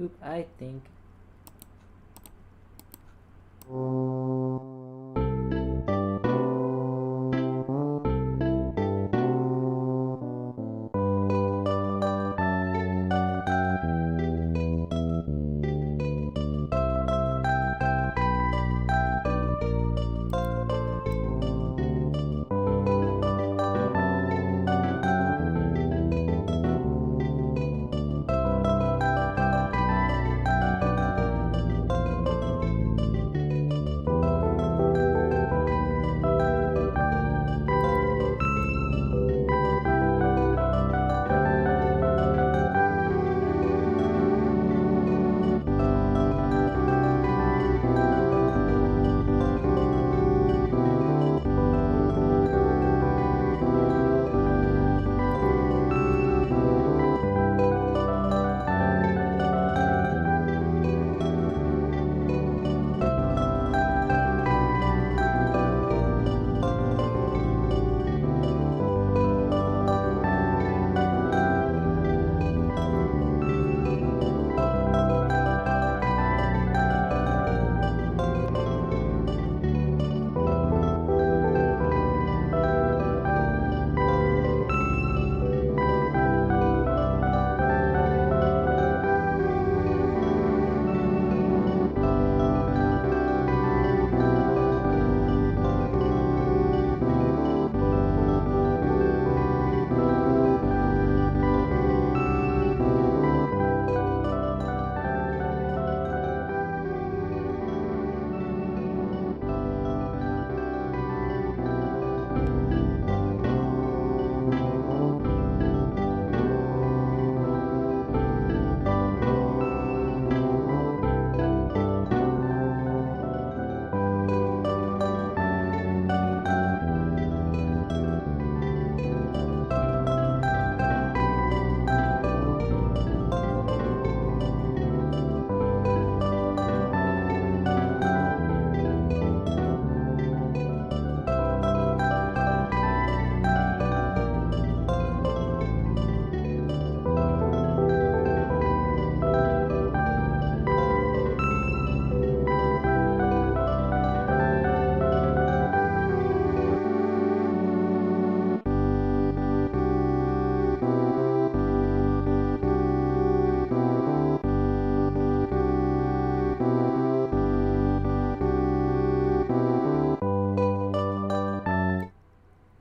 Oop, I think.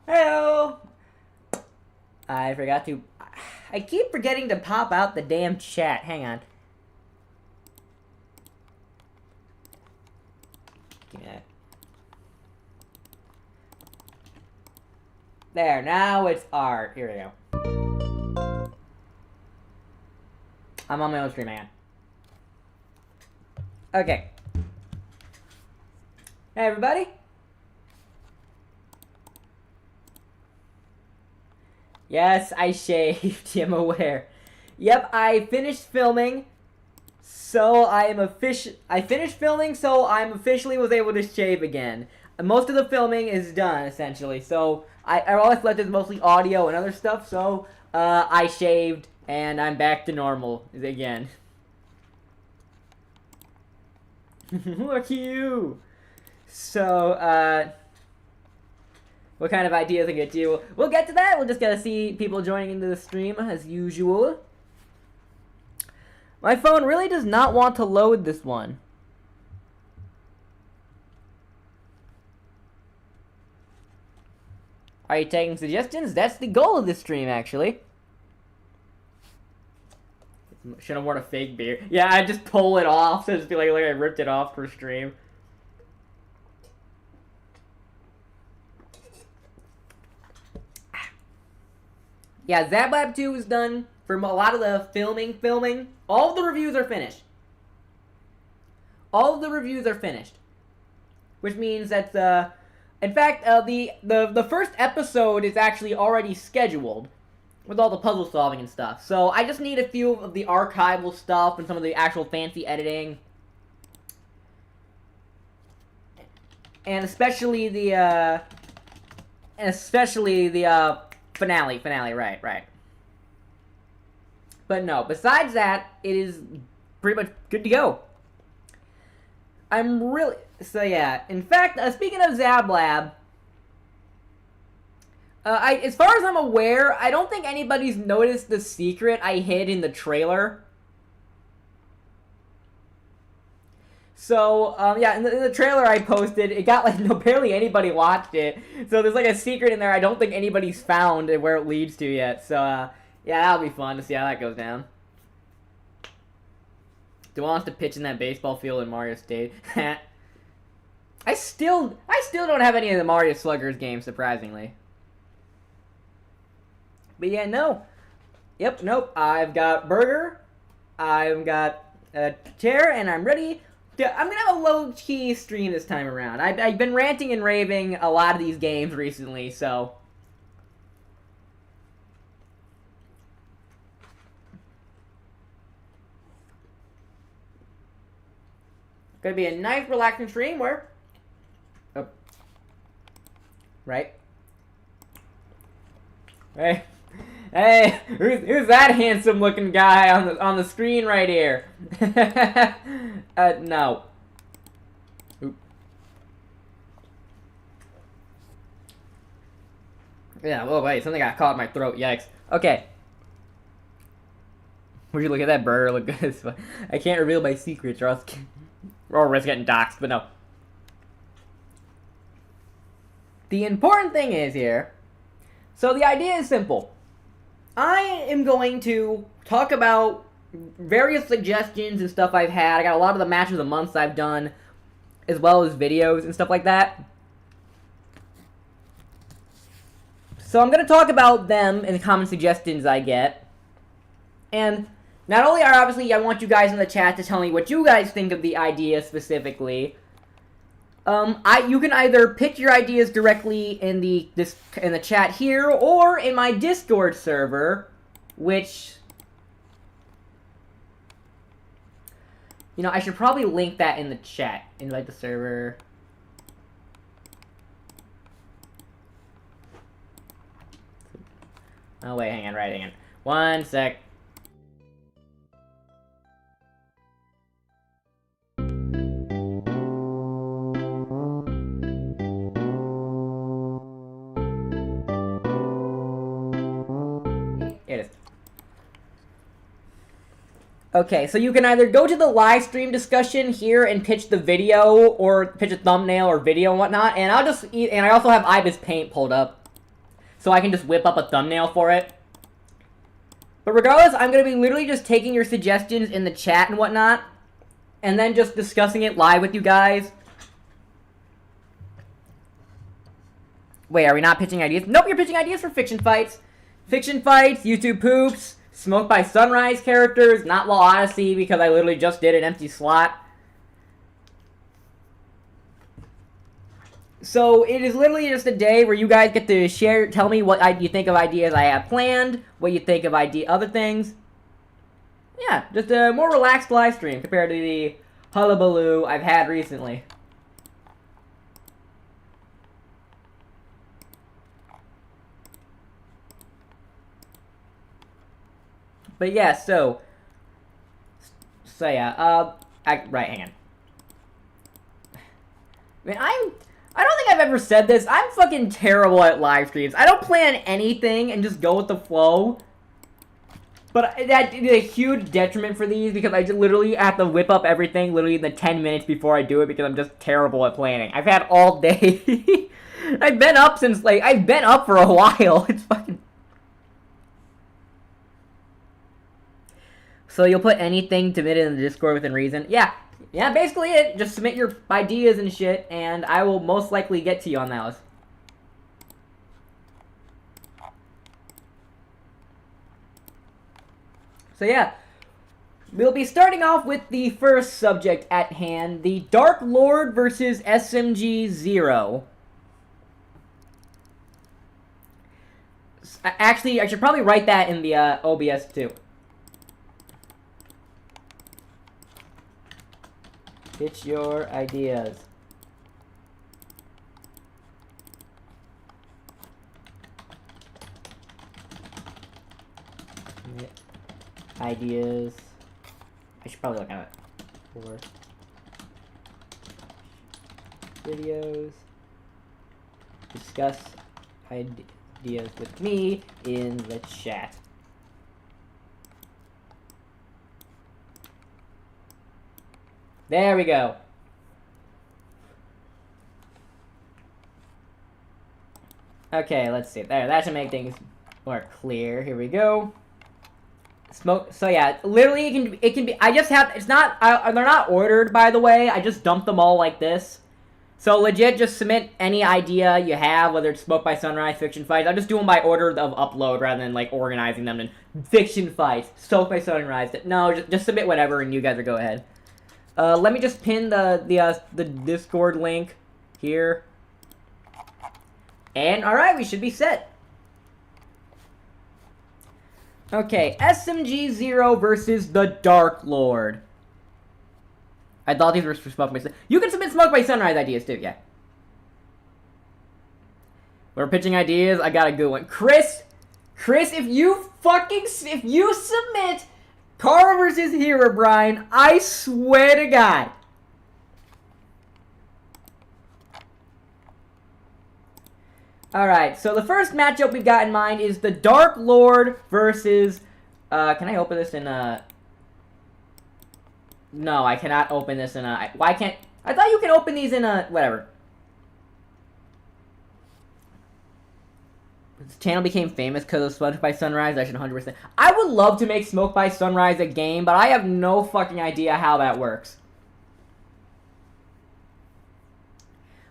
Hello! I forgot to... I keep forgetting to pop out the damn chat. Hang on. Give me that. There, now it's art. Here we go. I'm on my own stream, man. Okay. Hey, everybody. Yes, I shaved. I'm aware. Yep, I finished filming. So I finished filming, so I'm officially was able to shave again. Most of the filming is done, essentially. So all that's left is mostly audio and other stuff. So I shaved and I'm back to normal again. Look you. So what kind of ideas I get to you? We'll get to that. We'll just gotta see people joining into the stream as usual. My phone really does not want to load this one. Are you taking suggestions? That's the goal of this stream, actually. Should have worn a fake beard. Yeah, I just pull it off so just be like I ripped it off for stream. Yeah, Zab Lab 2 is done for a lot of the filming. All of the reviews are finished. All of the reviews are finished. Which means that, in fact, the first episode is actually already scheduled with all the puzzle solving and stuff. So I just need a few of the archival stuff and some of the actual fancy editing. And especially the finale, right. But no, besides that, it is pretty much good to go. I'm really... So, yeah. In fact, speaking of Zab Lab, as far as I'm aware, I don't think anybody's noticed the secret I hid in the trailer. So, yeah, in the trailer I posted, it got, like, barely anybody watched it. So there's, like, a secret in there I don't think anybody's found and where it leads to yet. So, yeah, that'll be fun to see how that goes down. Do I want to pitch in that baseball field in Mario State? I still don't have any of the Mario Sluggers games, surprisingly. But yeah, no. Yep, nope. I've got Burger. I've got a chair, and I'm ready. I'm gonna have a low-key stream this time around. I've been ranting and raving a lot of these games recently, so... Gonna be a nice, relaxing stream where... Oh. Right? Hey. Hey, who's that handsome-looking guy on the screen right here? No. Oop. Yeah, oh wait, something got caught in my throat, yikes. Okay. Would you look at that burger, look good as fuck. I can't reveal my secrets or else... Or risk getting doxxed, but no. The important thing is here... So the idea is simple. I am going to talk about various suggestions and stuff I've had. I got a lot of the matches of the months I've done, as well as videos and stuff like that. So I'm going to talk about them and the common suggestions I get. And not only are obviously I want you guys in the chat to tell me what you guys think of the idea specifically. You can either pitch your ideas directly in the chat here or in my Discord server, which, you know, I should probably link that in the chat. Invite the server. Oh wait, hang on. One sec. Okay, so you can either go to the live stream discussion here and pitch the video, or pitch a thumbnail or video and whatnot, and I also have Ibis Paint pulled up, so I can just whip up a thumbnail for it. But regardless, I'm going to be literally just taking your suggestions in the chat and whatnot, and then just discussing it live with you guys. Wait, are we not pitching ideas? Nope, you're pitching ideas for fiction fights. Fiction fights, YouTube poops, Smoke by Sunrise characters, not Law Odyssey because I literally just did an empty slot. So it is literally just a day where you guys get to tell me what you think of ideas I have planned, what you think of other things. Yeah, just a more relaxed live stream compared to the hullabaloo I've had recently. But yeah, so yeah, right, hang on. I mean, I don't think I've ever said this. I'm fucking terrible at live streams. I don't plan anything and just go with the flow. But that is a huge detriment for these because I just literally have to whip up everything literally in the 10 minutes before I do it because I'm just terrible at planning. I've had all day. I've been up since, I've been up for a while. It's fucking... So you'll put anything submitted in the Discord within reason? Yeah, basically it. Just submit your ideas and shit, and I will most likely get to you on those. So yeah, we'll be starting off with the first subject at hand, the Dark Lord versus SMG Zero. Actually, I should probably write that in the OBS too. Pitch your ideas. Ideas I should probably look at it. For videos. Discuss ideas with me in the chat. There we go. Okay, let's see. There, that should make things more clear. Here we go. Smoke. So yeah, literally, it can be. I just have. It's not. They're not ordered, by the way. I just dumped them all like this. So legit, just submit any idea you have, whether it's Smoke by Sunrise, Fiction Fights. I'll just do them by order of upload rather than like organizing them in Fiction Fights, Smoke by Sunrise. No, just submit whatever, and you guys will go ahead. Let me just pin the Discord link here. And alright, we should be set. Okay, SMG0 versus the Dark Lord. I thought these were for Smoke by Sunrise. You can submit Smoke by Sunrise ideas too, yeah. We're pitching ideas. I got a good one. Chris, if you submit Kara versus Herobrine, I swear to God. Alright, so the first matchup we've got in mind is the Dark Lord versus... can I open this in a... No, I cannot open this in a... Why can't... I thought you can open these in a... Whatever. This channel became famous because of Smoke by Sunrise. I should 100%... I would love to make Smoke by Sunrise a game, but I have no fucking idea how that works.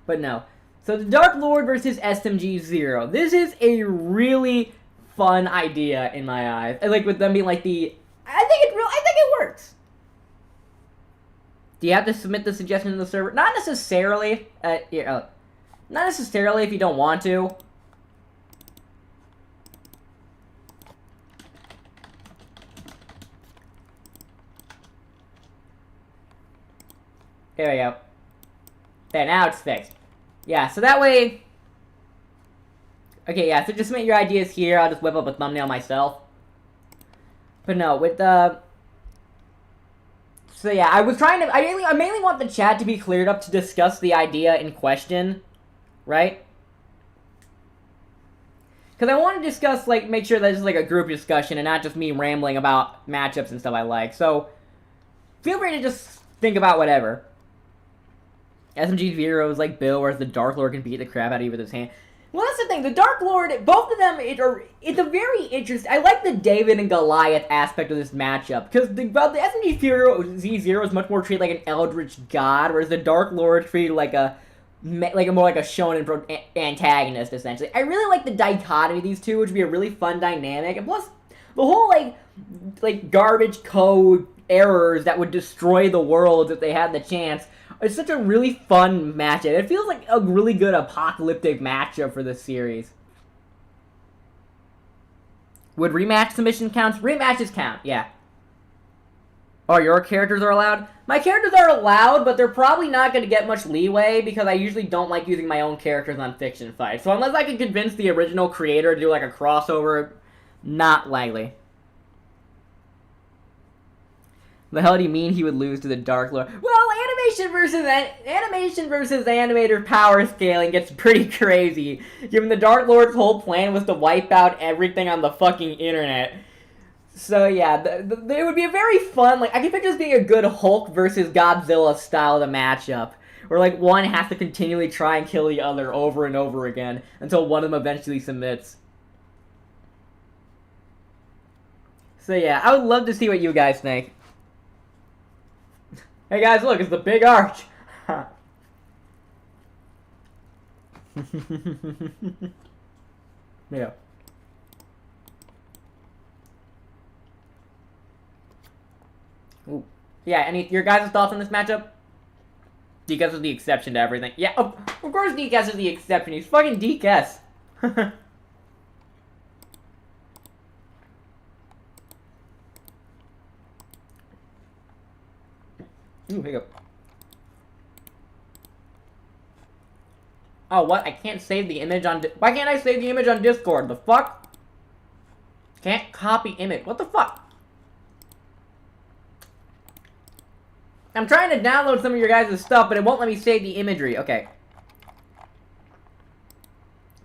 But no. So the Dark Lord versus SMG0. This is a really fun idea in my eyes. And like with them being like the... I think it works. Do you have to submit the suggestion to the server? Not necessarily. Not necessarily if you don't want to. There we go. There, now it's fixed. Yeah, so that way... Okay, yeah, so just submit your ideas here. I'll just whip up a thumbnail myself. But no, with the... So yeah, I was trying to... I mainly want the chat to be cleared up to discuss the idea in question. Right? Because I want to discuss, like, make sure that this is like a group discussion and not just me rambling about matchups and stuff I like. So, feel free to just think about whatever. SMG0 is like Bill, whereas the Dark Lord can beat the crap out of you with his hand. Well, that's the thing. The Dark Lord, both of them, it's a very interesting... I like the David and Goliath aspect of this matchup, because the SMG0 is much more treated like an eldritch god, whereas the Dark Lord treated like a more like a shonen antagonist, essentially. I really like the dichotomy of these two, which would be a really fun dynamic, and plus, the whole, like garbage code errors that would destroy the world if they had the chance. It's such a really fun matchup. It feels like a really good apocalyptic matchup for this series. Would rematch submission counts? Rematches count, yeah. Oh, your characters are allowed? My characters are allowed, but they're probably not going to get much leeway because I usually don't like using my own characters on Fiction Fights. So unless I can convince the original creator to do like a crossover, not likely. The hell do you mean he would lose to the Dark Lord? Well, animation versus animator power scaling gets pretty crazy, given the Dark Lord's whole plan was to wipe out everything on the fucking internet. So yeah, it would be a very fun, like, I can picture this being a good Hulk versus Godzilla style of the matchup, where like one has to continually try and kill the other over and over again until one of them eventually submits. So yeah, I would love to see what you guys think. Hey guys, look, it's the big arch. Yeah. Ooh. Yeah, any your guys' thoughts on this matchup? DKS is the exception to everything. Yeah, of course DKS is the exception. He's fucking DKS. Ooh, hiccup. Oh, what? I can't save the image on... Why can't I save the image on Discord? The fuck? Can't copy image. What the fuck? I'm trying to download some of your guys' stuff, but it won't let me save the imagery. Okay.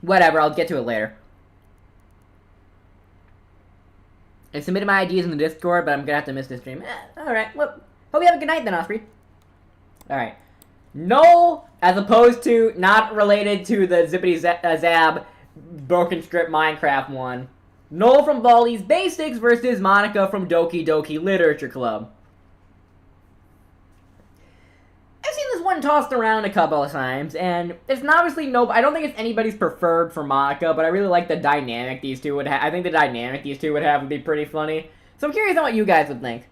Whatever, I'll get to it later. I submitted my ideas in the Discord, but I'm gonna have to miss this stream. Alright, well, hope you have a good night then, Osprey. Alright. No, as opposed to not related to the ZippityZab Broken Strip Minecraft one. Noel from Baldi's Basics versus Monica from Doki Doki Literature Club. I've seen this one tossed around a couple of times, and it's not obviously I don't think it's anybody's preferred for Monica, but I really like the dynamic these two would have. I think the dynamic these two would have would be pretty funny. So I'm curious on what you guys would think.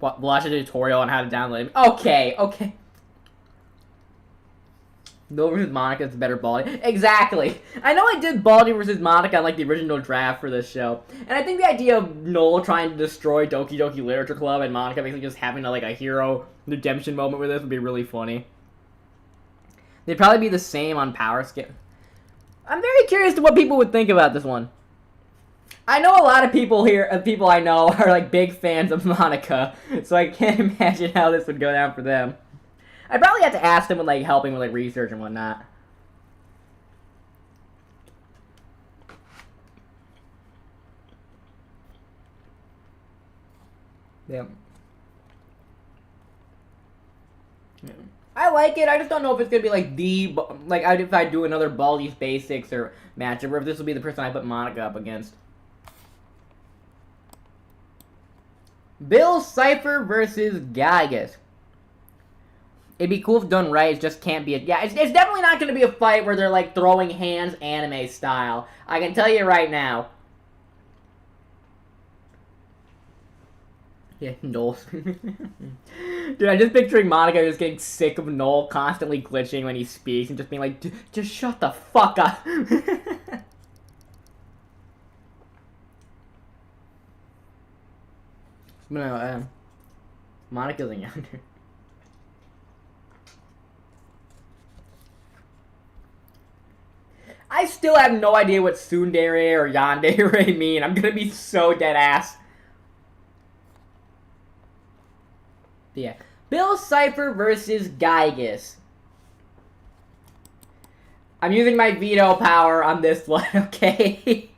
Watch a tutorial on how to download it. Okay, okay. Noel versus Monica is better Baldi. Exactly. I know I did Baldi versus Monica on like the original draft for this show, and I think the idea of Noel trying to destroy Doki Doki Literature Club and Monica basically just having like a hero redemption moment with this would be really funny. They'd probably be the same on power scale. I'm very curious to what people would think about this one. I know a lot of people here, people I know, are like big fans of Monica, so I can't imagine how this would go down for them. I'd probably have to ask them with like helping with like research and whatnot. Yeah. I like it. I just don't know if it's gonna be like if I do another Baldi's Basics or matchup, or if this will be the person I put Monica up against. Bill Cipher versus Gygus. It'd be cool if done right. It just can't be it's definitely not going to be a fight where they're, like, throwing hands anime style. I can tell you right now. Yeah, Noel. Dude, I'm just picturing Monica just getting sick of Noel constantly glitching when he speaks and just being like, just shut the fuck up. No, Monica's a younger. I still have no idea what tsundere or yandere mean. I'm gonna be so dead ass. Yeah. Bill Cipher versus Gygus. I'm using my veto power on this one, okay?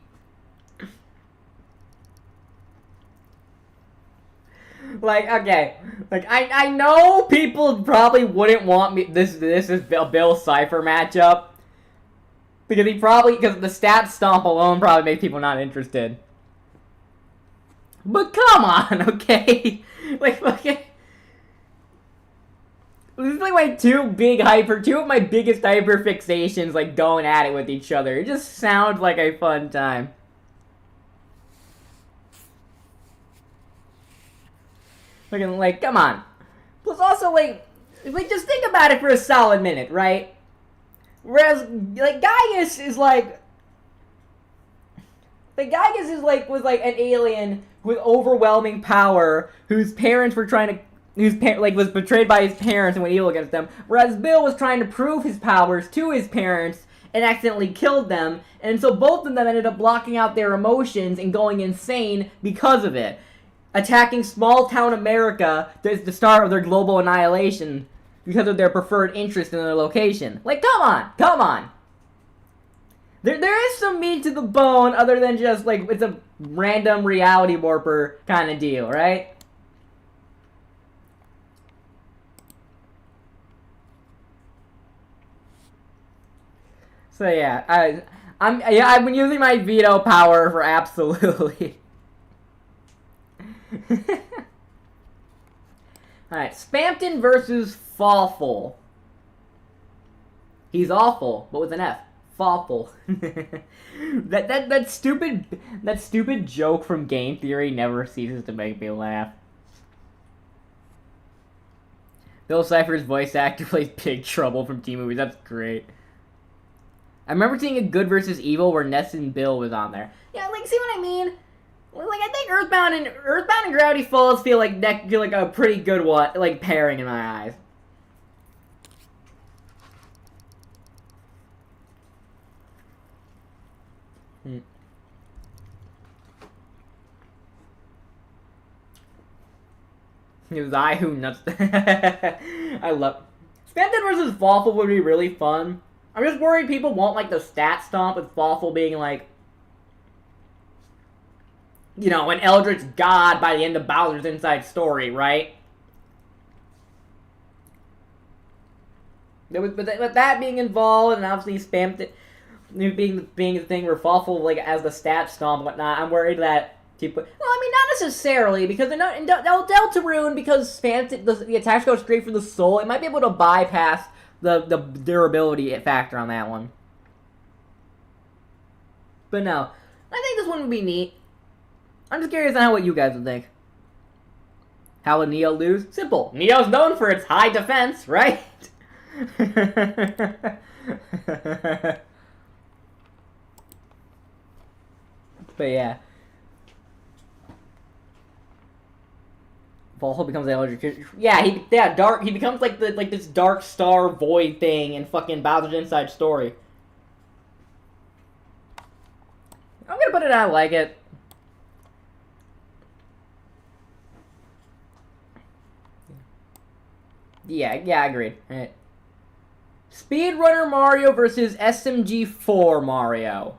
Like, okay. Like, I know people probably wouldn't want me. This is a Bill Cipher matchup. Because because the stat stomp alone probably makes people not interested. But come on, okay? Like, okay. This is like two of my biggest hyper fixations, like, going at it with each other. It just sounds like a fun time. Like, come on. Plus also, like, just think about it for a solid minute, right? Whereas, like, Gygus is like... Like, Gygus is like, was like an alien with overwhelming power whose parents were trying to... was betrayed by his parents and went evil against them. Whereas Bill was trying to prove his powers to his parents and accidentally killed them. And so both of them ended up blocking out their emotions and going insane because of it. Attacking small-town America is the start of their global annihilation because of their preferred interest in their location. Like, come on! Come on! There is some meat to the bone other than just, like, it's a random reality warper kind of deal, right? So, yeah, I've been using my veto power for absolutely... Alright, Spampton versus Fawful. He's awful, but with an F. Fawful. that stupid joke from Game Theory never ceases to make me laugh. Bill Cipher's voice actor plays Big Trouble from T-Movies. That's great. I remember seeing a Good versus Evil where Ness and Bill was on there. Yeah, like, see what I mean? Like, I think Earthbound and Gravity Falls feel like a pretty good pairing in my eyes. It was I who nuts. I love Spamton versus Fawful would be really fun. I'm just worried people won't like the stat stomp with Fawful being like, you know, an Eldritch God by the end of Bowser's Inside Story, right? With that being involved, and obviously Spamton being the thing where Fawful like as the stat stomp and whatnot, I'm worried that people. Well, I mean, not necessarily because in Deltarune, because Spamton the attacks go straight for the soul, it might be able to bypass the durability factor on that one. But no, I think this one would be neat. I'm just curious on what you guys would think. How would Neo lose? Simple. Neo's known for its high defense, right? But yeah. Fawful becomes an Eldritch. Yeah, dark. He becomes like this dark star void thing in fucking Bowser's Inside Story. I'm gonna put it out. I like it. Yeah, agreed. Right. Speedrunner Mario versus SMG4 Mario.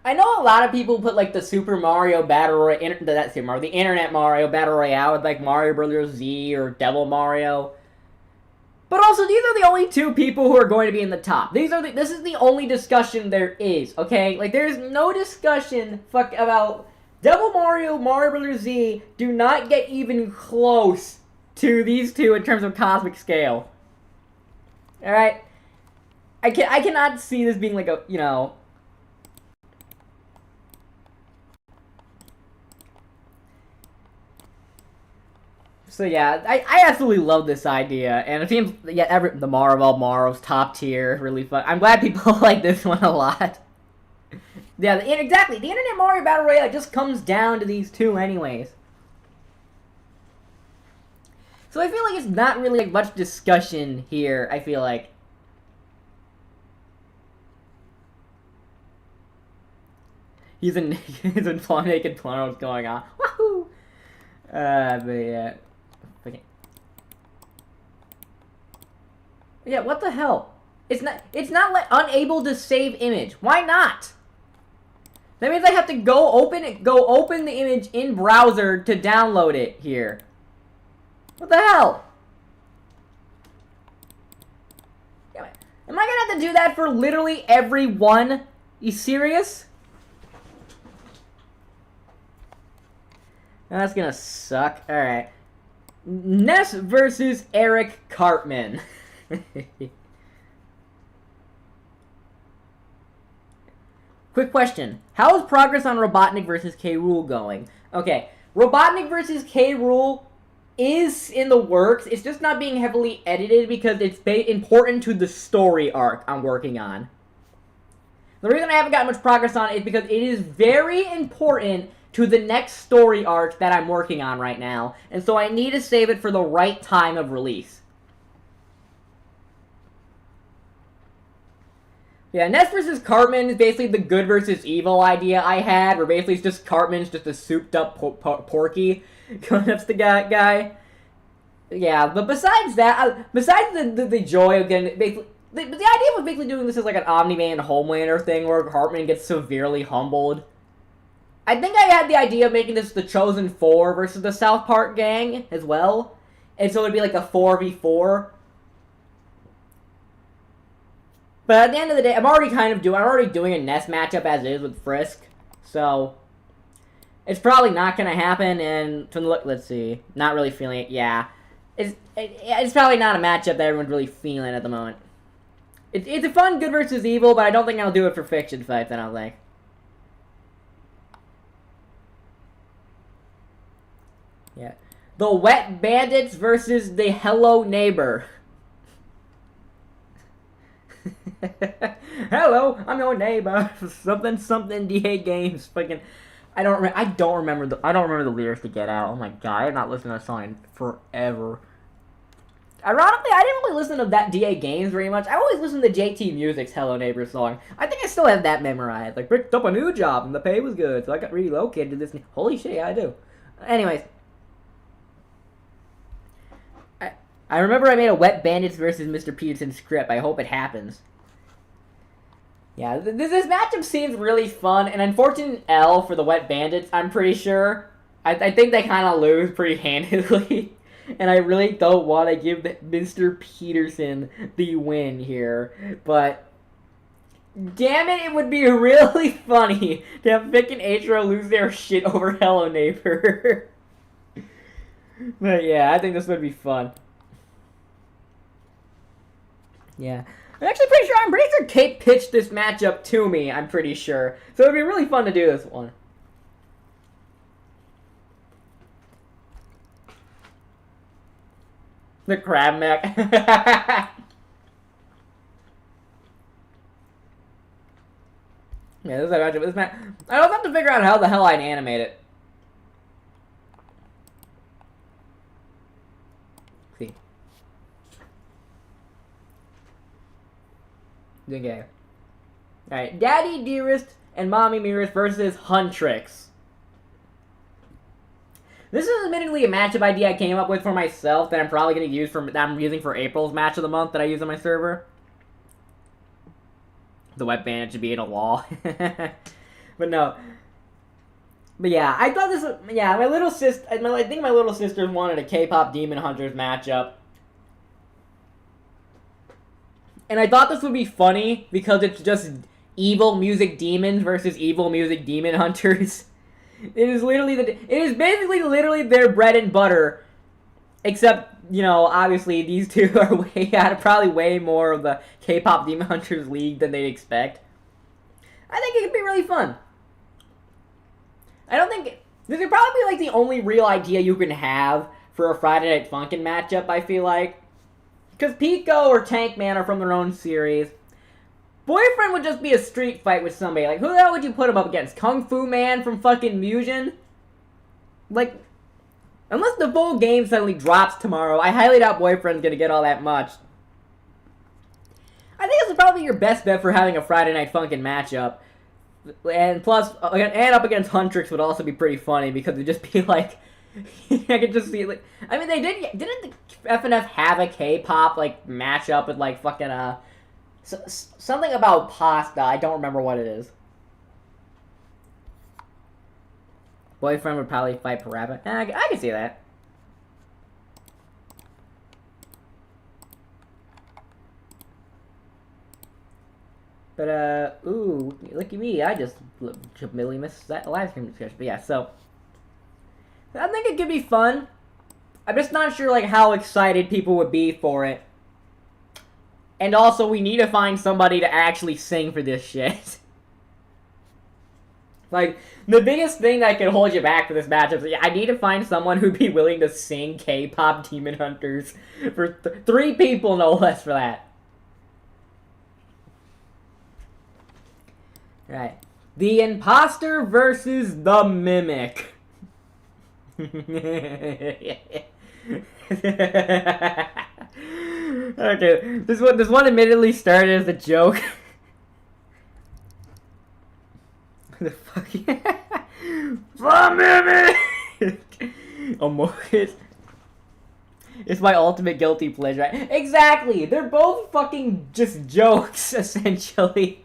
I know a lot of people put like the Super Mario Battle Royale, the Internet Mario Battle Royale with like Mario Brothers Z or Devil Mario. But also, these are the only two people who are going to be in the top. This is the only discussion there is, okay? Like, there's no discussion about Devil Mario, Mario Brothers Z do not get even close to these two in terms of cosmic scale. Alright? I cannot see this being like a, you know... So yeah, I absolutely love this idea, and it seems, yeah, the Mario's top tier, really fun. I'm glad people like this one a lot. Yeah, exactly. The Internet Mario Battle Royale just comes down to these two anyways. So I feel like it's not really like much discussion here, I feel like. He's in naked porno what's going on. Wahoo! But yeah. Okay. Yeah, what the hell? It's not like unable to save image. Why not? That means I have to go open the image in browser to download it here. What the hell? Am I gonna have to do that for literally every one? You serious? That's gonna suck. Alright. Ness versus Eric Cartman. Quick question. How is progress on Robotnik versus K. Rool going? Okay. Robotnik versus K. Rool is in the works. It's just not being heavily edited because it's important to the story arc I'm working on. The reason I haven't gotten much progress on it is because it is very important to the next story arc that I'm working on right now, and so I need to save it for the right time of release. Yeah, Ness vs. Cartman is basically the good versus evil idea I had, where basically it's just Cartman's just a souped-up Porky going up to the guy. Yeah, but besides that, besides the joy of getting... Basically, the idea of basically doing this as like an Omni-Man Homelander thing, where Cartman gets severely humbled. I think I had the idea of making this the Chosen 4 versus the South Park gang as well. And so it'd be like a 4v4. But at the end of the day, I'm already doing a Ness matchup as is with Frisk. So it's probably not gonna happen, and from the look, let's see. Not really feeling it, yeah. It's probably not a matchup that everyone's really feeling at the moment. It's a fun good versus evil, but I don't think I'll do it for fiction fights, I don't think. Yeah. The Wet Bandits versus the Hello Neighbor. Hello, I'm your neighbor. something DA games. Fucking, I don't remember the lyrics to Get Out. Oh my god, I have not listened to that song in forever. Ironically, I didn't really listen to that DA Games very much. I always listened to JT Music's Hello Neighbor song. I think I still have that memorized. Like, picked up a new job and the pay was good, so I got relocated to this. Holy shit, yeah, I do. Anyways. I remember I made a Wet Bandits versus Mr. Peterson script. I hope it happens. Yeah, this matchup seems really fun. An unfortunate L for the Wet Bandits, I'm pretty sure. I think they kind of lose pretty handedly. And I really don't want to give Mr. Peterson the win here. But, damn it, it would be really funny to have Vic and Atro lose their shit over Hello Neighbor. But yeah, I think this would be fun. Yeah. I'm pretty sure Kate pitched this matchup to me, I'm pretty sure. So it'd be really fun to do this one. The crab mech. Yeah, this is a matchup. I don't have to figure out how the hell I'd animate it. See. Okay. Alright, Daddy Dearest and Mommy Nearest versus Huntrix. This is admittedly a matchup idea I came up with for myself that I'm probably going to use that I'm using for April's match of the month that I use on my server. The Wet Bandit should be in a wall. But no. But yeah, I thought this was, yeah, my little sister, I think my little sister wanted a K-pop Demon Hunters matchup. And I thought this would be funny because it's just evil music demons versus evil music demon hunters. It is basically literally their bread and butter. Except, you know, obviously these two are probably way more of the K-pop Demon Hunters League than they'd expect. I think it could be really fun. This would probably be like the only real idea you can have for a Friday Night Funkin' matchup, I feel like. Because Pico or Tank Man are from their own series. Boyfriend would just be a street fight with somebody. Like, who the hell would you put him up against? Kung Fu Man from fucking Musion? Like, unless the full game suddenly drops tomorrow, I highly doubt Boyfriend's gonna get all that much. I think this is probably your best bet for having a Friday Night Funkin' matchup. And plus, and up against Huntrix would also be pretty funny because it'd just be like, I could just see, like, I mean, didn't the FNF have a K-pop, like, matchup with, like, fucking, something about pasta, I don't remember what it is. Boyfriend would probably fight Parappa. I can see that. But, ooh, look at me, I just completely missed that live stream discussion. But yeah, so, I think it could be fun. I'm just not sure, like, how excited people would be for it. And also, we need to find somebody to actually sing for this shit. Like, the biggest thing that could hold you back for this matchup is, I need to find someone who'd be willing to sing K-pop Demon Hunters. For 3 people, no less, for that. Right. The Imposter versus the Mimic. Okay, this one admittedly started as a joke. The fuck? The Mimic! It's my ultimate guilty pleasure. Exactly! They're both fucking just jokes, essentially.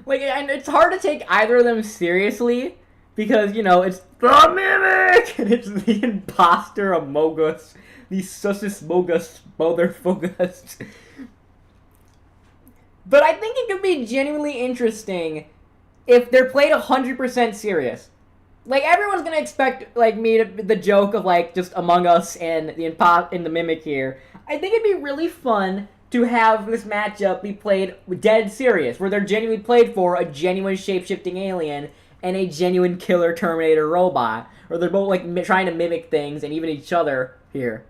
Like, and it's hard to take either of them seriously, because, you know, it's the Mimic! And it's the Imposter Amogus. The Sussus Mogus Motherfuckers. But I think it could be genuinely interesting if they're played 100% serious. Like, everyone's gonna expect, like, the joke of, like, just Among Us and the Mimic here. I think it'd be really fun to have this matchup be played dead serious, where they're genuinely played for a genuine shape-shifting alien and a genuine killer Terminator robot. Or they're both, like, trying to mimic things and even each other here.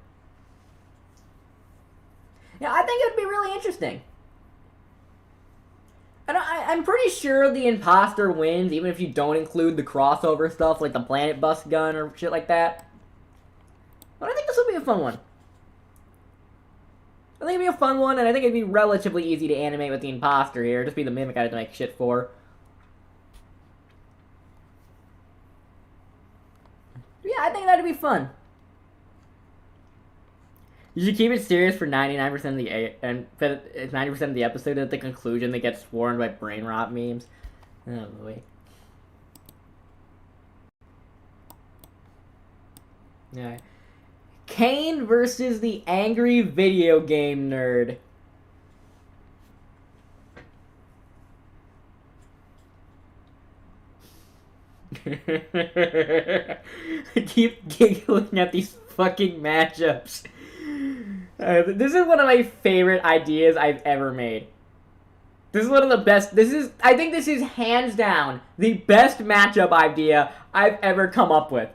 Yeah, I think it would be really interesting. I'm pretty sure the Imposter wins, even if you don't include the crossover stuff, like the Planet Bus gun or shit like that. But it'd be a fun one. I think it'd be a fun one, and I think it'd be relatively easy to animate with the imposter here. Just be the mimic I had to make shit for. Yeah, I think that'd be fun. You should keep it serious for 99% of the 90% of the episode. At the conclusion, they get swarmed by brain rot memes. Oh boy. Alright. Kane versus the angry video game nerd. I keep giggling at these fucking matchups. This is one of my favorite ideas I've ever made. This is one of the best. I think this is hands down the best matchup idea I've ever come up with.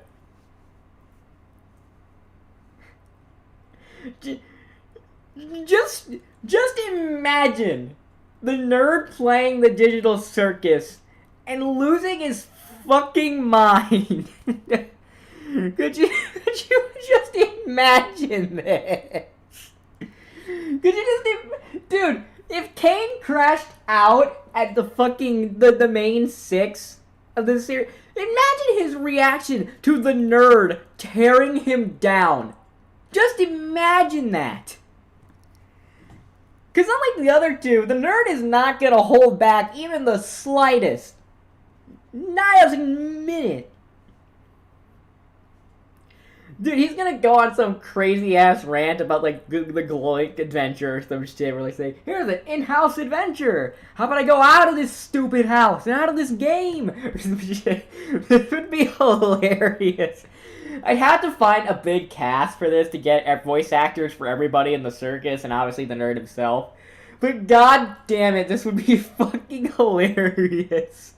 Just imagine the nerd playing the digital circus and losing his fucking mind. Could you just imagine this? Could you just, dude? If Kane crashed out at the fucking the main 6 of the series, imagine his reaction to the nerd tearing him down. Just imagine that. Because unlike the other two, the nerd is not going to hold back even the slightest. Not a minute. Dude, he's going to go on some crazy-ass rant about, like, the Gloik adventure or some shit where they say, here's an in-house adventure. How about I go out of this stupid house and out of this game? Or some shit. This would be hilarious. I'd have to find a big cast for this to get voice actors for everybody in the circus and obviously the nerd himself. But god damn it, this would be fucking hilarious.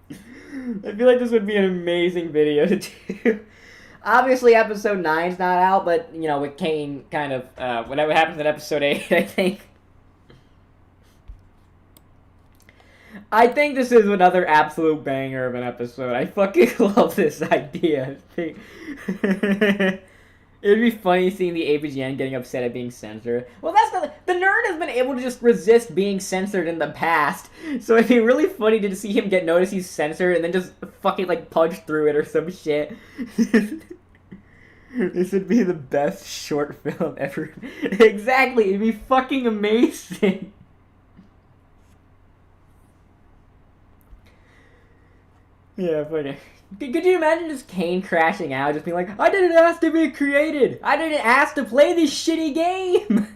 I feel like this would be an amazing video to do. Obviously, episode 9's not out, but, you know, with Kane kind of, whatever happens in episode 8, I think this is another absolute banger of an episode. I fucking love this idea. It'd be funny seeing the APGN getting upset at being censored. Well, that's the nerd has been able to just resist being censored in the past. So it'd be really funny to see him get noticed he's censored and then just fucking, like, punch through it or some shit. This would be the best short film ever. Exactly, it'd be fucking amazing. Yeah, funny. Could you imagine just Kane crashing out, just being like, I didn't ask to be created! I didn't ask to play this shitty game!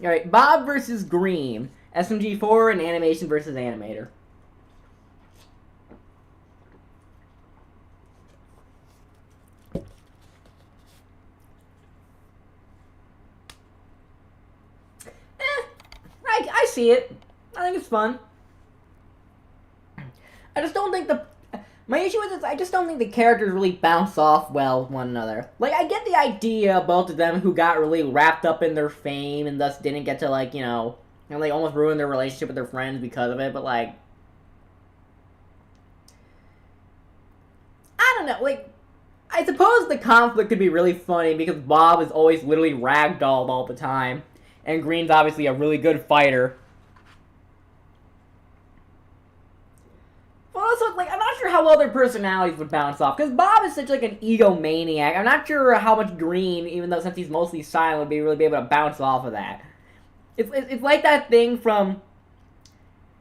Alright, Bob versus Green. SMG4 and animation versus animator. I see it. I think it's fun. I just don't think my issue with this, I just don't think the characters really bounce off well with one another. Like, I get the idea of both of them who got really wrapped up in their fame and thus didn't get to, like, you know, and they almost ruined their relationship with their friends because of it, but, like, I don't know, like, I suppose the conflict could be really funny because Bob is always literally ragdolled all the time, and Green's obviously a really good fighter. But also, like, I'm not sure how well their personalities would bounce off, because Bob is such, like, an egomaniac. I'm not sure how much Green, even though since he's mostly silent, would really be able to bounce off of that. It's like that thing from,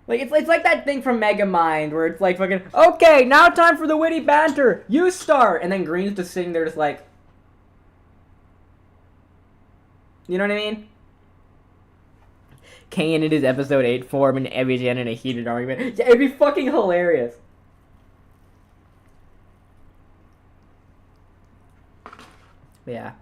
like, it's like that thing from Megamind, where it's like fucking, okay, now time for the witty banter, you start, and then Green's just sitting there just like, you know what I mean? Kane in his episode 8 form and MJ in a heated argument. Yeah, it'd be fucking hilarious. But yeah.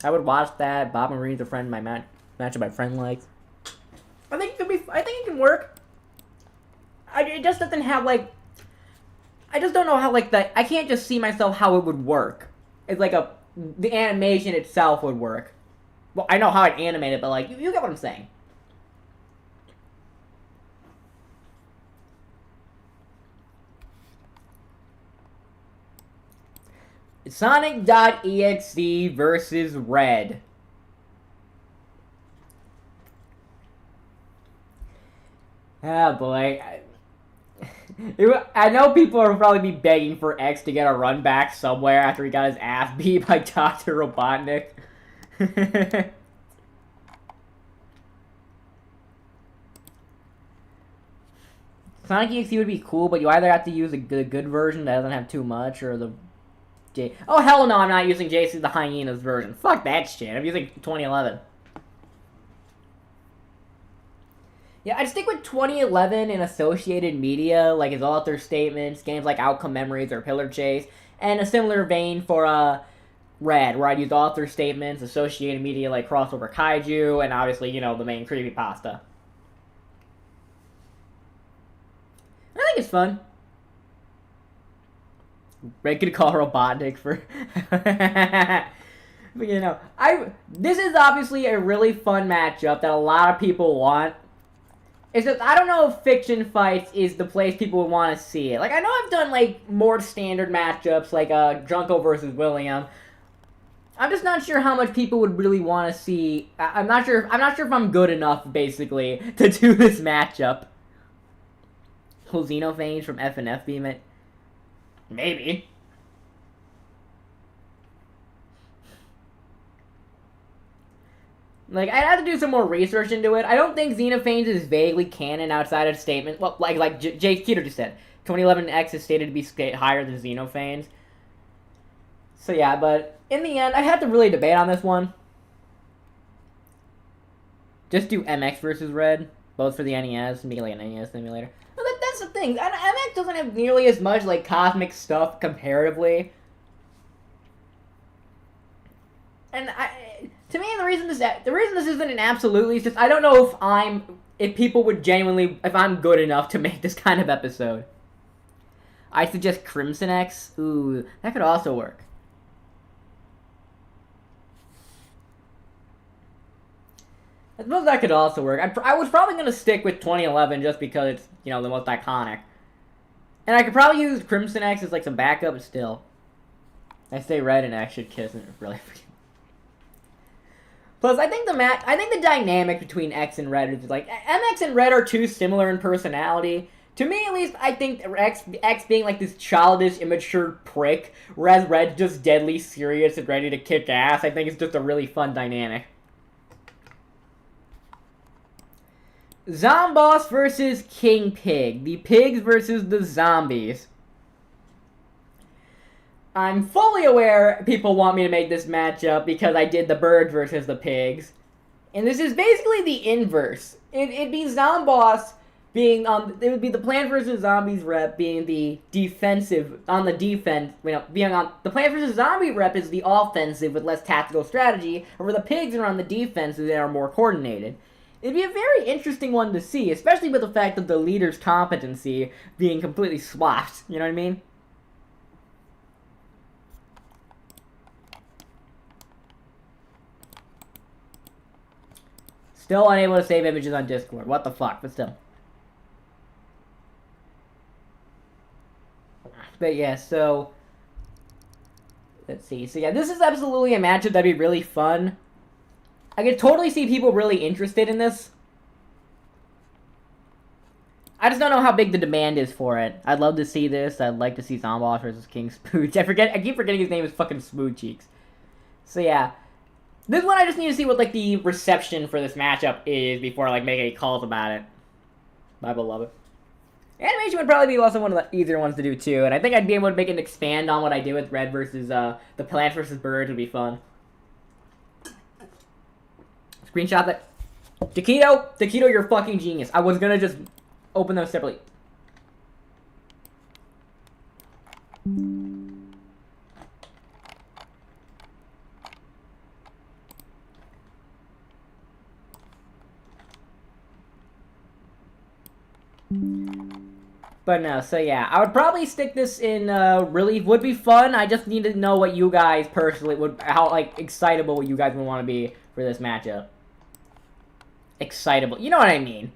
I would watch that. Bob and Marie's a friend. My matchup my friend likes. I think it can work. It just doesn't have, like, I just don't know how, like, I can't just see myself how it would work. It's like the animation itself would work. Well, I know how I'd animate it, but, like, you get what I'm saying. Sonic.exe versus Red. Ah, boy. I know people will probably be begging for X to get a run back somewhere after he got his ass beat by Dr. Robotnik. Sonic EXE would be cool, but you either have to use the good version that doesn't have too much, or the Oh, hell no, I'm not using JC the Hyenas version. Fuck that shit. I'm using 2011. Yeah, I'd stick with 2011 in associated media, like his author statements, games like Outcome Memories or Pillar Chase, and a similar vein for Red, where I'd use author statements, associated media like Crossover Kaiju, and obviously, you know, the main creepypasta. I think it's fun. Red could call Robotnik for... But, you know, this is obviously a really fun matchup that a lot of people want. It's just, I don't know if Fiction Fights is the place people would want to see it. Like, I know I've done, like, more standard matchups, like, Junko versus William. I'm just not sure how much people would really want to see. I'm not sure if I'm good enough, basically, to do this matchup. Will Xenophanes from FNF be it? Maybe. Like, I'd have to do some more research into it. I don't think Xenophanes is vaguely canon outside of statement. Well, like Jay Keeter just said, 2011X is stated to be higher than Xenophanes. So yeah, but in the end, I had to really debate on this one. Just do MX versus Red, both for the NES, and be like an NES simulator. Well, that's the thing. MX doesn't have nearly as much like cosmic stuff comparatively. And to me, the reason this isn't an absolutely is just I don't know if people would genuinely, if I'm good enough to make this kind of episode. I suggest Crimson X. Ooh, that could also work. I suppose that could also work. I was probably going to stick with 2011 just because it's, you know, the most iconic. And I could probably use Crimson X as like some backup, but still. I say Red and X should kiss and really. Plus, I think the dynamic between X and Red is like MX and Red are too similar in personality. To me, at least, I think X being like this childish, immature prick, whereas Red's just deadly serious and ready to kick ass. I think it's just a really fun dynamic. Zomboss versus King Pig. The pigs versus the zombies. I'm fully aware people want me to make this matchup because I did the birds versus the pigs. And this is basically the inverse. It'd be Zomboss being it would be the Plant vs. Zombies rep being the defensive, on the defense, you know, being on, the Plant vs. Zombie rep is the offensive with less tactical strategy, where the pigs are on the defensive that are more coordinated. It'd be a very interesting one to see, especially with the fact of the leader's competency being completely swapped, you know what I mean? Still unable to save images on Discord. What the fuck, but still. But yeah, so... let's see. So yeah, this is absolutely a matchup that'd be really fun. I could totally see people really interested in this. I just don't know how big the demand is for it. I'd love to see this. I'd like to see Zomboss versus King Spooch. I keep forgetting his name is fucking Smooth Cheeks. So yeah. This one I just need to see what like the reception for this matchup is before I like make any calls about it. I will love it. Animation would probably be also one of the easier ones to do too, and I think I'd be able to make it expand on what I did with Red versus the Plants versus Birds would be fun. Screenshot that. Taquito, you're a fucking genius. I was gonna just open those separately. But no, so yeah, I would probably stick this in Relief. Would be fun. I just need to know what you guys personally how like excitable you guys would want to be for this matchup. Excitable, you know what I mean.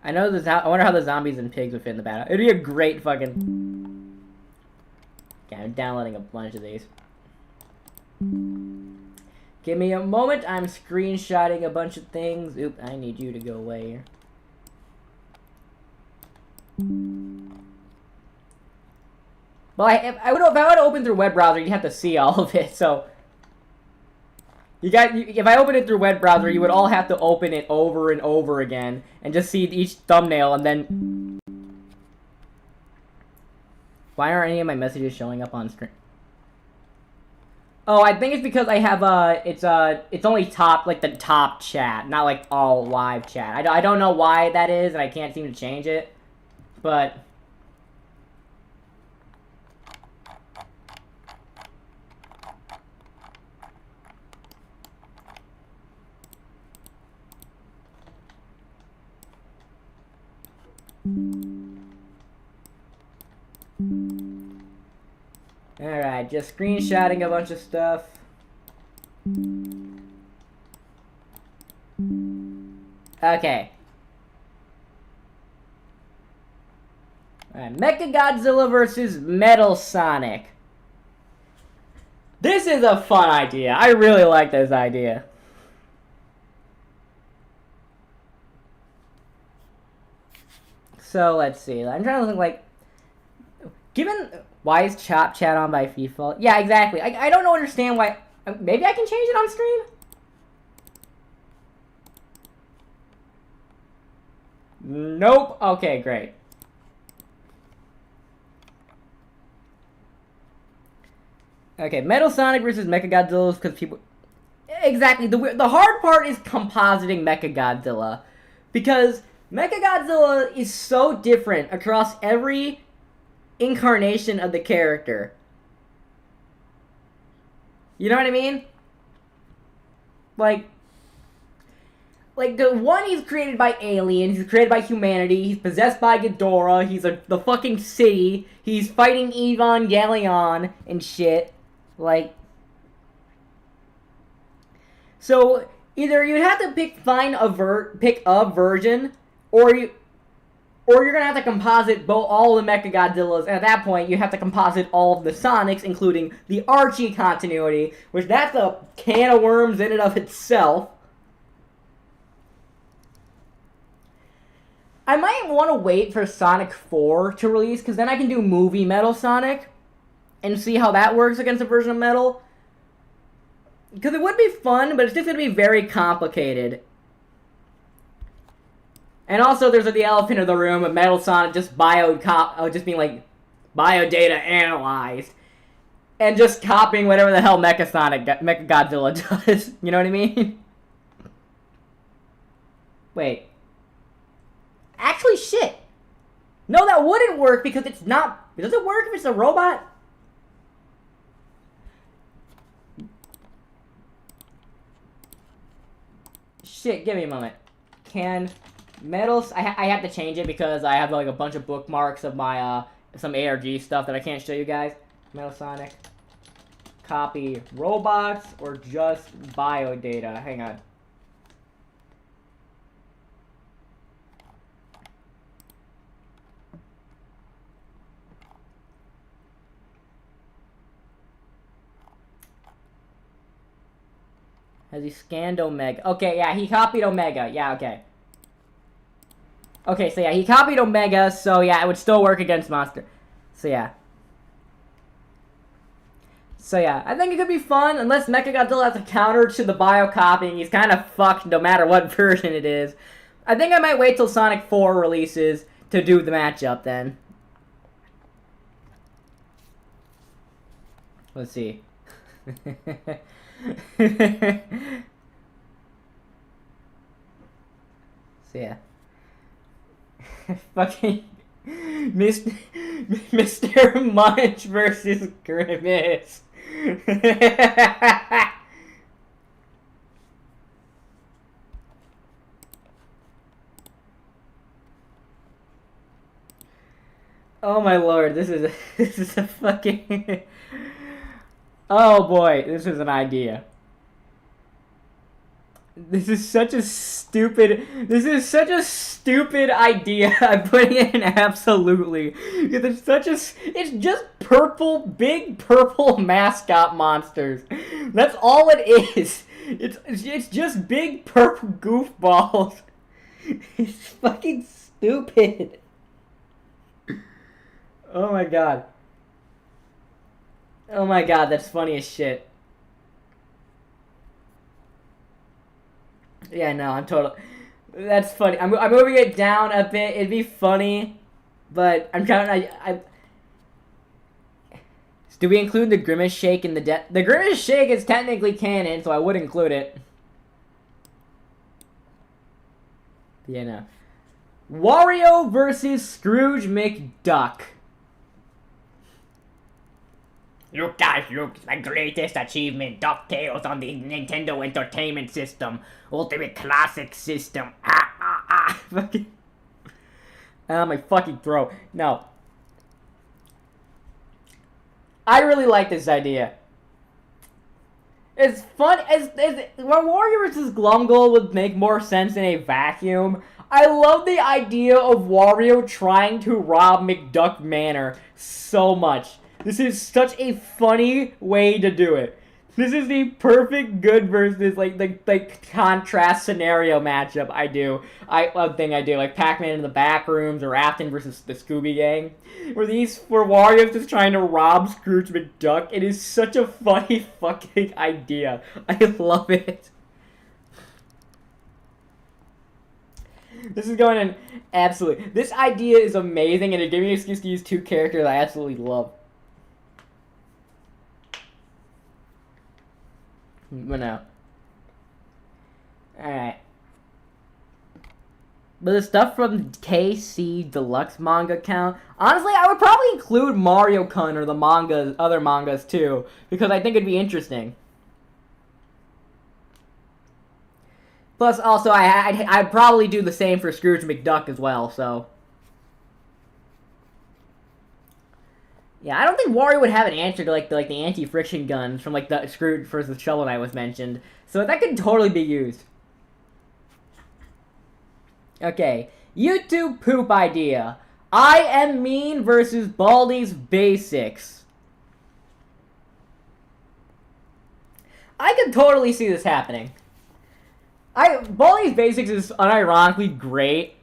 I know I wonder how the zombies and pigs would fit in the battle. It'd be a great fucking... Okay, I'm downloading a bunch of these. Give me a moment. I'm screenshotting a bunch of things. Oop, I need you to go away here. Well, if I would open through web browser, you'd have to see all of it. So, if I open it through web browser, you would all have to open it over and over again and just see each thumbnail and then. Why aren't any of my messages showing up on screen? Oh, I think it's because I have it's only top, like the top chat, not like all live chat. I don't know why that is, and I can't seem to change it, but. Alright, just screenshotting a bunch of stuff. Okay. Alright, Mechagodzilla versus Metal Sonic. This is a fun idea. I really like this idea. So, let's see. I'm trying to think, like... Given... Why is Chop Chat on by default? Yeah, exactly. I don't understand why... Maybe I can change it on stream? Nope. Okay, great. Okay, Metal Sonic versus Mechagodzilla because people... Exactly. The hard part is compositing Mechagodzilla. Because Mechagodzilla is so different across every incarnation of the character. You know what I mean? Like the one, he's created by aliens, he's created by humanity, he's possessed by Ghidorah, he's the fucking city, he's fighting Evangelion and shit. Like, so either you'd have to pick a version, or you're gonna have to composite all the Mechagodzillas, and at that point, you have to composite all of the Sonics, including the Archie continuity, which that's a can of worms in and of itself. I might want to wait for Sonic 4 to release, because then I can do movie Metal Sonic, and see how that works against a version of Metal. Because it would be fun, but it's just gonna be very complicated. And also, there's the elephant in the room of Metal Sonic just being like biodata analyzed, and just copying whatever the hell Mechagodzilla does. You know what I mean? Wait. Actually, shit. No, that wouldn't work because it's not. Does it work if it's a robot? Shit, give me a moment. I have to change it because I have like a bunch of bookmarks of my some ARG stuff that I can't show you guys. Metal Sonic. Copy robots or just biodata. Hang on. Has he scanned Omega? Okay, yeah, he copied Omega. Yeah, okay. Okay, so yeah, he copied Omega, so yeah, it would still work against Monster. So yeah. So yeah, I think it could be fun, unless Mechagodzilla has a counter to the bio-copying, he's kind of fucked no matter what version it is. I think I might wait till Sonic 4 releases to do the matchup then. Let's see. So yeah. Fucking Mr. Munch versus Grimace. Oh my lord, this is a fucking oh boy, this is an idea. This is such a stupid idea. I'm putting it in absolutely. Because it's just big purple mascot monsters. That's all it is. It's just big purple goofballs. It's fucking stupid. Oh my god. Oh my god, that's funny as shit. Yeah, no, I'm total. That's funny. I'm moving it down a bit. It'd be funny, but I'm trying. Do we include the Grimace Shake in the The Grimace Shake is technically canon, so I would include it. Yeah, no. Wario versus Scrooge McDuck. Look guys, look, the greatest achievement, DuckTales on the Nintendo Entertainment System, Ultimate Classic System. Fucking. My fucking throat. No. I really like this idea. It's fun. Wario vs. Glumgold would make more sense in a vacuum. I love the idea of Wario trying to rob McDuck Manor so much. This is such a funny way to do it. This is the perfect good versus like contrast scenario matchup I do. Like Pac-Man in the back rooms or Afton versus the Scooby Gang. Where Wario's just trying to rob Scrooge McDuck. It is such a funny fucking idea. I love it. This is going in absolutely. This idea is amazing and it gave me an excuse to use two characters I absolutely love. But no. Alright. But the stuff from KC Deluxe manga count. Honestly, I would probably include Mario Kun or the other mangas too, because I think it'd be interesting. Plus, also, I'd probably do the same for Scrooge McDuck as well, so. Yeah, I don't think Wario would have an answer to the anti-friction guns from the Scrooge versus Shovel Knight was mentioned. So that could totally be used. Okay, YouTube poop idea. I Am Mean versus Baldi's Basics. I could totally see this happening. Baldi's Basics is unironically great.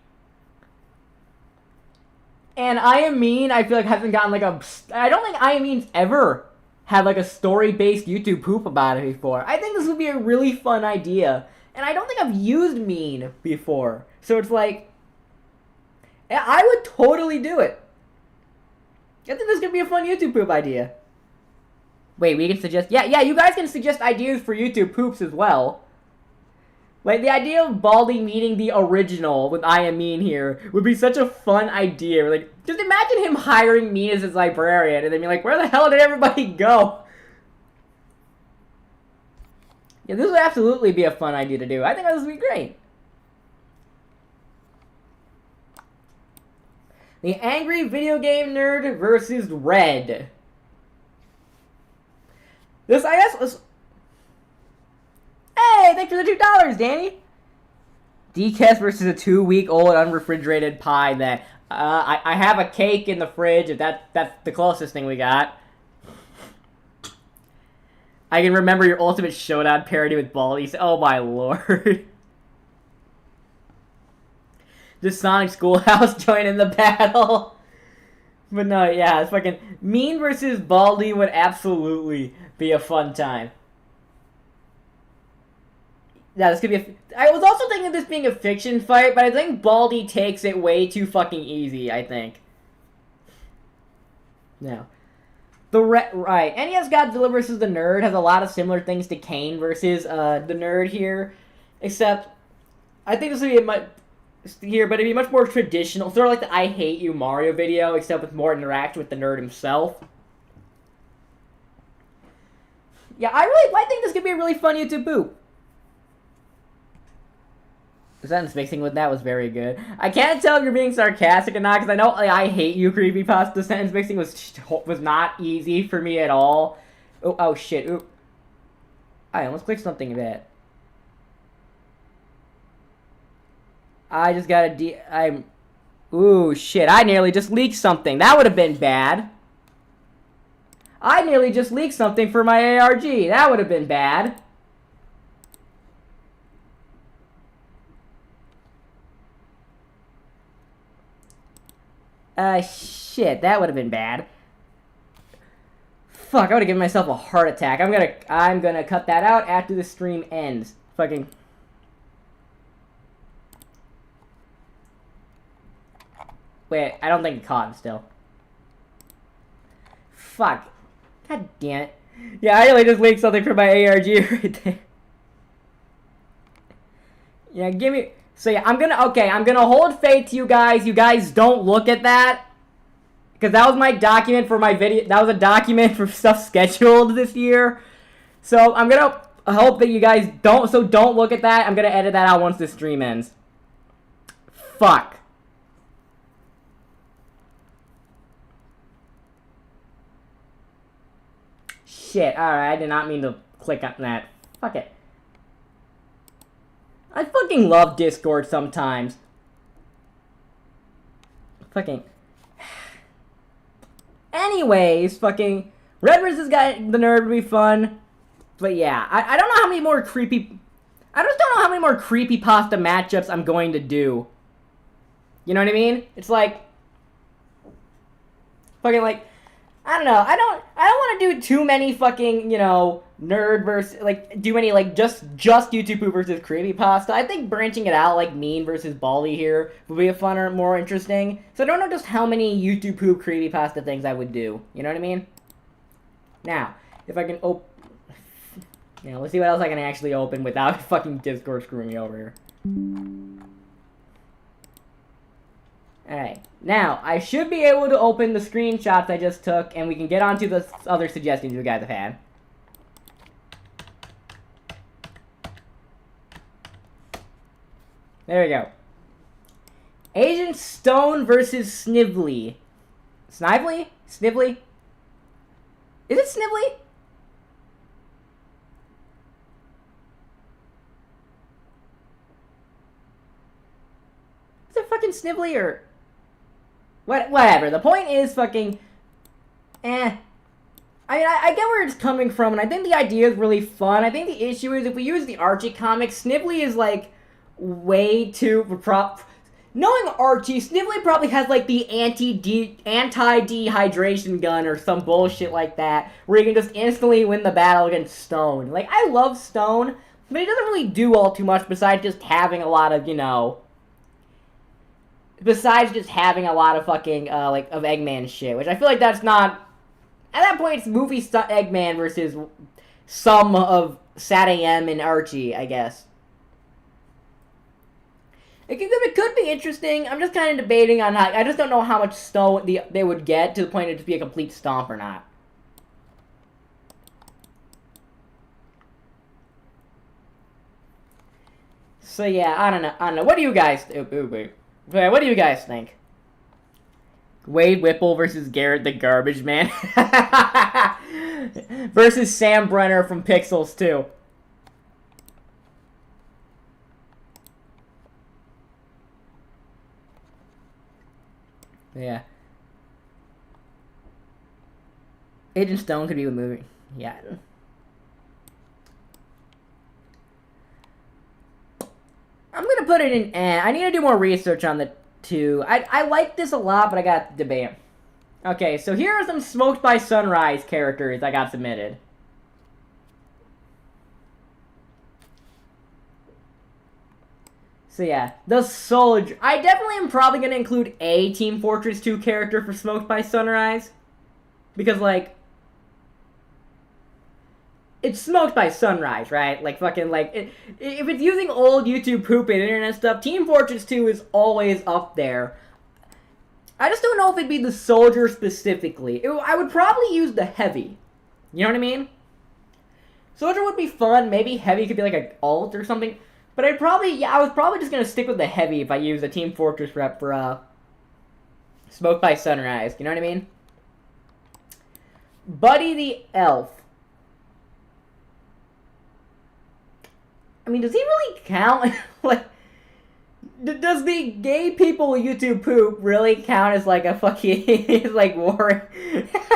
And I Am Mean, I feel like hasn't gotten I don't think I Am Mean's ever had a story-based YouTube poop about it before. I think this would be a really fun idea. And I don't think I've used Mean before. So it's I would totally do it. I think this could be a fun YouTube poop idea. Wait, we can suggest... Yeah, you guys can suggest ideas for YouTube poops as well. The idea of Baldi meeting the original with I Am Mean here would be such a fun idea. Just imagine him hiring Mean as his librarian and then be like, where the hell did everybody go? Yeah, this would absolutely be a fun idea to do. I think this would be great. The Angry Video Game Nerd versus Red. This, I guess, was... Hey, thanks for the $2, Danny. Decaf versus a 2-week-old unrefrigerated pie that I have a cake in the fridge. If that's the closest thing we got. I can remember your Ultimate Showdown parody with Baldi's. Oh my lord. Just Sonic Schoolhouse joining the battle. But no, yeah, it's fucking Mean versus Baldi would absolutely be a fun time. Yeah, this could be I was also thinking of this being a fiction fight, but I think Baldi takes it way too fucking easy, I think. No. Right. NES Godzilla vs. the Nerd has a lot of similar things to Kane versus the Nerd here. Except, I think this would be here, but it'd be much more traditional. Sort of like the I Hate You Mario video, except with more interaction with the nerd himself. Yeah, I think this could be a really fun YouTube poop. The sentence mixing with that was very good. I can't tell if you're being sarcastic or not, because I know like, I Hate You creepypasta sentence mixing was not easy for me at all. Oh shit. Ooh. I almost clicked something that. I just got a ooh, shit. I nearly just leaked something. That would have been bad. I nearly just leaked something for my ARG. That would have been bad. Shit, that would have been bad. Fuck, I would have given myself a heart attack. I'm gonna cut that out after the stream ends. Fucking. Wait, I don't think it caught him still. Fuck. God damn it. Yeah, I really just leaked something from my ARG right there. Yeah, give me... So yeah, I'm gonna hold faith to you guys. You guys don't look at that. Because that was my document for my video. That was a document for stuff scheduled this year. So I'm gonna hope that you guys don't look at that. I'm gonna edit that out once the stream ends. Fuck. Shit, alright, I did not mean to click on that. Fuck it. I fucking love Discord sometimes. Fucking. Anyways, fucking. Red vs. Guy the Nerd would be fun. But yeah, I don't know how many more creepy. I just don't know how many more creepypasta matchups I'm going to do. You know what I mean? It's like. Fucking like. I don't know. I don't want to do too many fucking, you know, nerd versus, like, do any, like, just YouTube poop versus creepypasta. I think branching it out, like, mean versus Baldy here would be a funner, more interesting. So I don't know just how many YouTube poop creepypasta things I would do. You know what I mean? Now, if I can open... You know, let's see what else I can actually open without fucking Discord screwing me over here. Alright, now, I should be able to open the screenshots I just took, and we can get on to the other suggestions you guys have had. There we go. Agent Stone versus Snively. Snively? Snively? Is it Snively? Is it fucking Snively or... Whatever. The point is fucking... I mean, I get where it's coming from, and I think the idea is really fun. I think the issue is if we use the Archie comics, Snively is, like, way too... Knowing Archie, Snively probably has, like, the anti-dehydration gun or some bullshit like that, where he can just instantly win the battle against Stone. Like, I love Stone, but he doesn't really do all too much besides just having a lot of, you know... Besides just having a lot of fucking, like, of Eggman shit, which I feel like that's not... At that point, it's movie Eggman versus some of Sat AM and Archie, I guess. It could be interesting. I'm just kind of debating on how... I just don't know how much Stone they would get to the point of it to be a complete stomp or not. So, yeah, I don't know. What do you guys... What do you guys think? Wade Whipple versus Garrett the Garbage Man. Versus Sam Brenner from Pixels 2. Yeah. Agent Stone could be a movie. Yeah. I'm gonna put it in I need to do more research on the two. I like this a lot, but I got to debate them. Okay, so here are some Smoked by Sunrise characters I got submitted. So yeah, the Soldier. I definitely am probably gonna include a Team Fortress 2 character for Smoked by Sunrise. Because, like... it's Smoked by Sunrise, right? Like, fucking, like, if it's using old YouTube poop and internet stuff, Team Fortress 2 is always up there. I just don't know if it'd be the Soldier specifically. I would probably use the Heavy. You know what I mean? Soldier would be fun. Maybe Heavy could be like an alt or something. But I was probably just going to stick with the Heavy if I use a Team Fortress rep for, Smoked by Sunrise. You know what I mean? Buddy the Elf. I mean, does he really count? Like, does the gay people YouTube poop really count as like a fucking like war?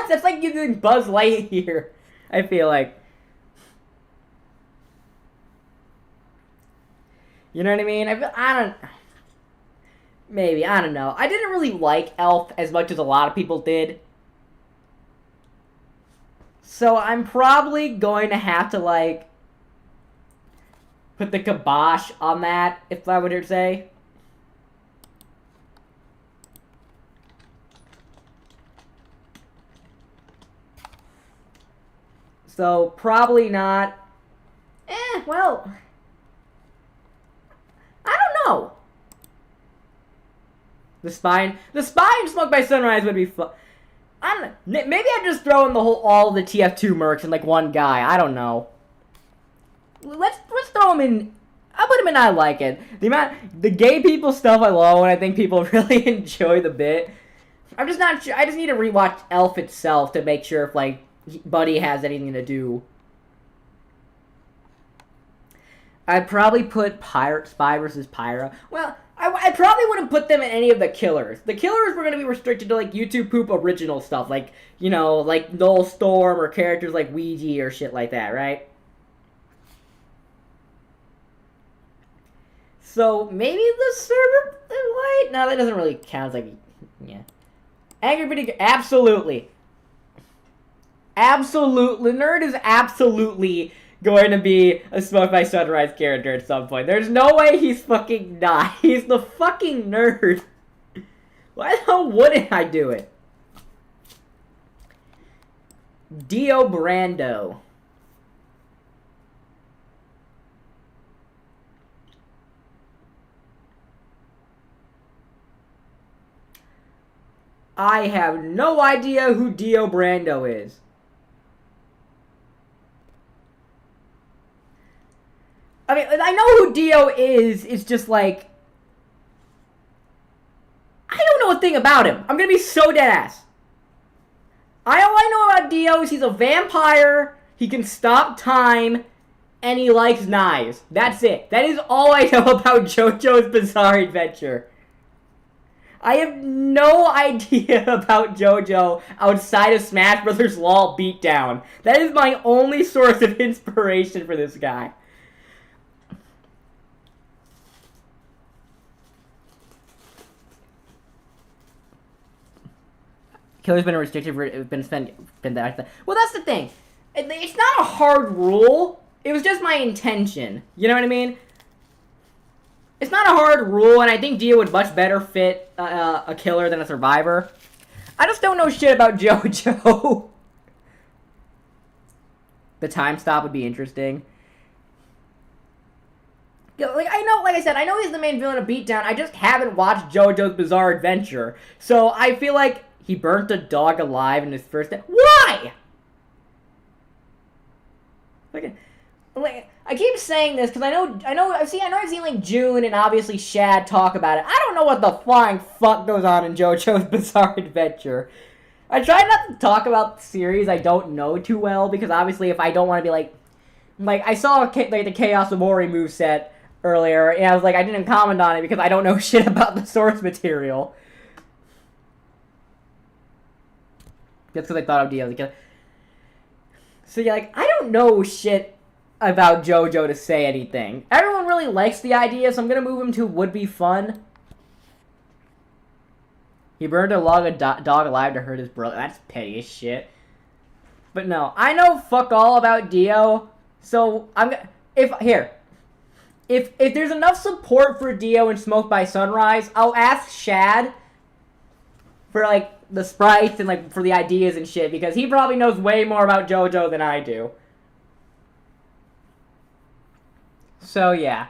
That's like using Buzz Lightyear. I feel like. You know what I mean? I don't know. I didn't really like Elf as much as a lot of people did. So I'm probably going to have to like put the kibosh on that, if I were to say. So, probably not. Well, I don't know. The Spy and Smoked by Sunrise would be fun. I don't know. Maybe I'd just throw in all the TF2 mercs in like one guy. I don't know. Let's throw him in. I'll put him in I Like It. The gay people stuff I love, and I think people really enjoy the bit. I'm just not sure. I just need to rewatch Elf itself to make sure if like Buddy has anything to do. I'd probably put Spy versus Pyra. Well, I probably wouldn't put them in any of the killers. The killers were going to be restricted to like YouTube poop original stuff, like, you know, like Noel Storm or characters like Ouija or shit like that, right? So, maybe the server light? No, that doesn't really count. Like, yeah. Angry Video Game, absolutely. Absolutely. Nerd is absolutely going to be a Smoked by Sunrise character at some point. There's no way he's fucking not. He's the fucking nerd. Why the hell wouldn't I do it? Dio Brando. I have no idea who Dio Brando is. I mean, I know who Dio is. It's just like, I don't know a thing about him. I'm gonna be so deadass. All I know about Dio is he's a vampire, he can stop time, and he likes knives. That's it. That is all I know about JoJo's Bizarre Adventure. I have no idea about JoJo outside of Smash Bros. LOL Beatdown. That is my only source of inspiration for this guy. Killer's been restricted for been that. Well, that's the thing. It's not a hard rule. It was just my intention. You know what I mean? It's not a hard rule, and I think Dio would much better fit a killer than a survivor. I just don't know shit about JoJo. The time stop would be interesting. Like I said, I know he's the main villain of Beatdown. I just haven't watched JoJo's Bizarre Adventure, so I feel like he burnt a dog alive in his first day. Why? Like, I keep saying this because I've seen like June and obviously Shad talk about it. I don't know what the flying fuck goes on in JoJo's Bizarre Adventure. I try not to talk about the series I don't know too well because obviously if I don't want to be like I saw like the Chaos Amori moveset earlier and I was like I didn't comment on it because I don't know shit about the source material. That's because I thought of Dio. So yeah, like I don't know shit about JoJo to say anything. Everyone really likes the idea, so I'm gonna move him to would be fun. He burned a dog alive to hurt his brother. That's petty as shit. But no, I know fuck all about Dio, so I'm gonna if there's enough support for Dio in Smoked by Sunrise, I'll ask Shad for like the sprites and like for the ideas and shit because he probably knows way more about JoJo than I do. So yeah.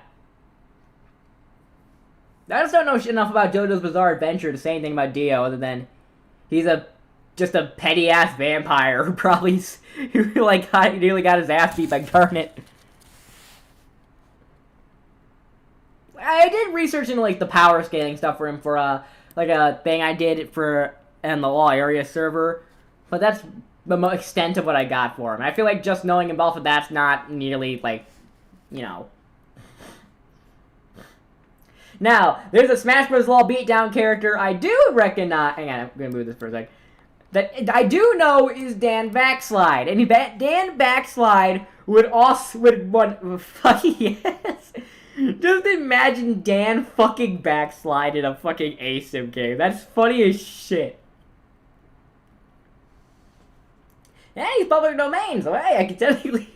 I just don't know enough about JoJo's Bizarre Adventure to say anything about Dio other than he's just a petty ass vampire who probably like nearly got his ass beat by Garnet. I did research into like the power scaling stuff for him for like a thing I did for in the Law Area server, but that's the extent of what I got for him. I feel like just knowing him off of that's not nearly like, you know. Now, there's a Smash Bros. Law beatdown character I do recognize. Hang on, I'm gonna move this for a sec. That I do know is Dan Backslide, and Dan Backslide would fucking yes. Just imagine Dan fucking Backslide in a fucking ASIM game. That's funny as shit. Yeah, he's public domain, so hey, I can technically.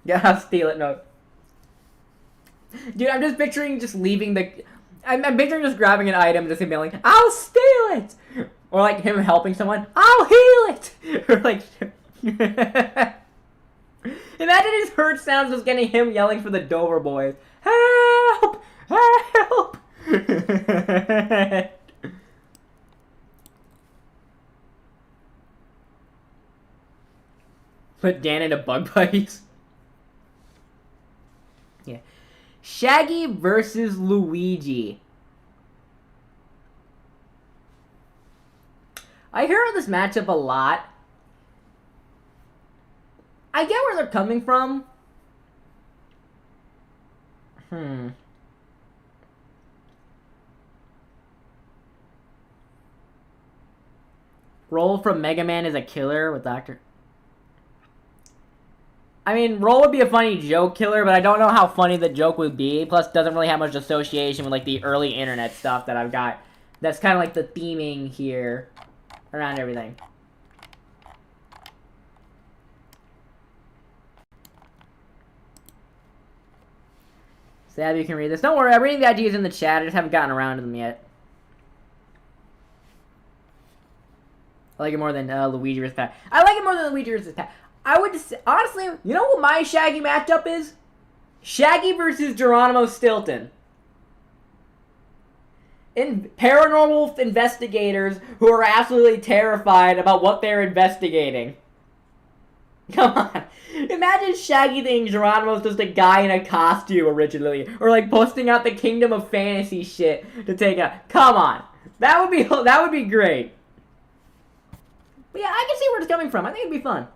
Yeah, I'll steal it. No, dude, I'm just picturing just leaving the. I'm picturing just grabbing an item and just being like, "I'll steal it," or like him helping someone, "I'll heal it," or like. Imagine his hurt sounds just getting him yelling for the Dover boys, "Help! Help!" Put Dan into bug bites. Yeah. Shaggy versus Luigi. I hear of this matchup a lot. I get where they're coming from. Roll from Mega Man is a killer with Dr. I mean, Roll would be a funny joke killer, but I don't know how funny the joke would be. Plus, doesn't really have much association with like the early internet stuff that I've got. That's kind of like the theming here around everything. Zab, you can read this. Don't worry, I'm reading the ideas in the chat. I just haven't gotten around to them yet. I like it more than Luigi vs. Pat. I like it more than Luigi vs. Pat. I would say, honestly, you know what my Shaggy matchup is? Shaggy versus Geronimo Stilton. Paranormal investigators who are absolutely terrified about what they're investigating. Come on. Imagine Shaggy thinking Geronimo's just a guy in a costume originally. Or like busting out the Kingdom of Fantasy shit to take out. Come on. That would be great. But yeah, I can see where it's coming from. I think it'd be fun.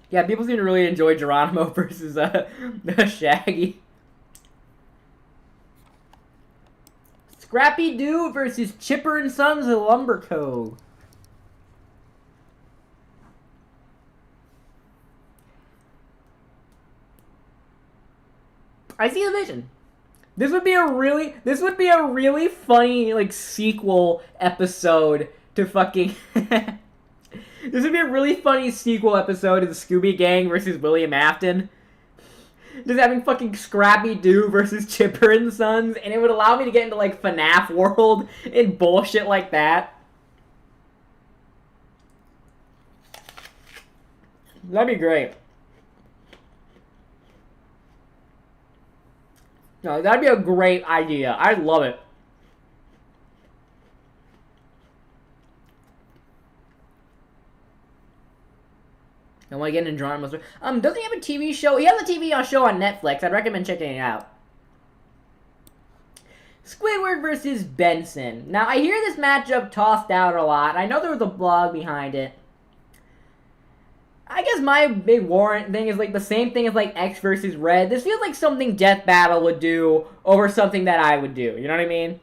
Yeah, people seem to really enjoy Geronimo versus Shaggy. Scrappy Doo versus Chipper and Sons of Lumber Co. I see the vision. This would be a really funny like sequel episode to fucking. This would be a really funny sequel episode of the Scooby Gang versus William Afton. Just having fucking Scrappy Doo versus Chipper and Sons, and it would allow me to get into like FNAF world and bullshit like that. That'd be great. No, that'd be a great idea. I'd love it. I want to get into Geronimo's. Doesn't he have a TV show? He has a TV show on Netflix. I'd recommend checking it out. Squidward versus Benson. Now, I hear this matchup tossed out a lot. I know there was a blog behind it. I guess my big warrant thing is like the same thing as like X versus Red. This feels like something Death Battle would do over something that I would do. You know what I mean?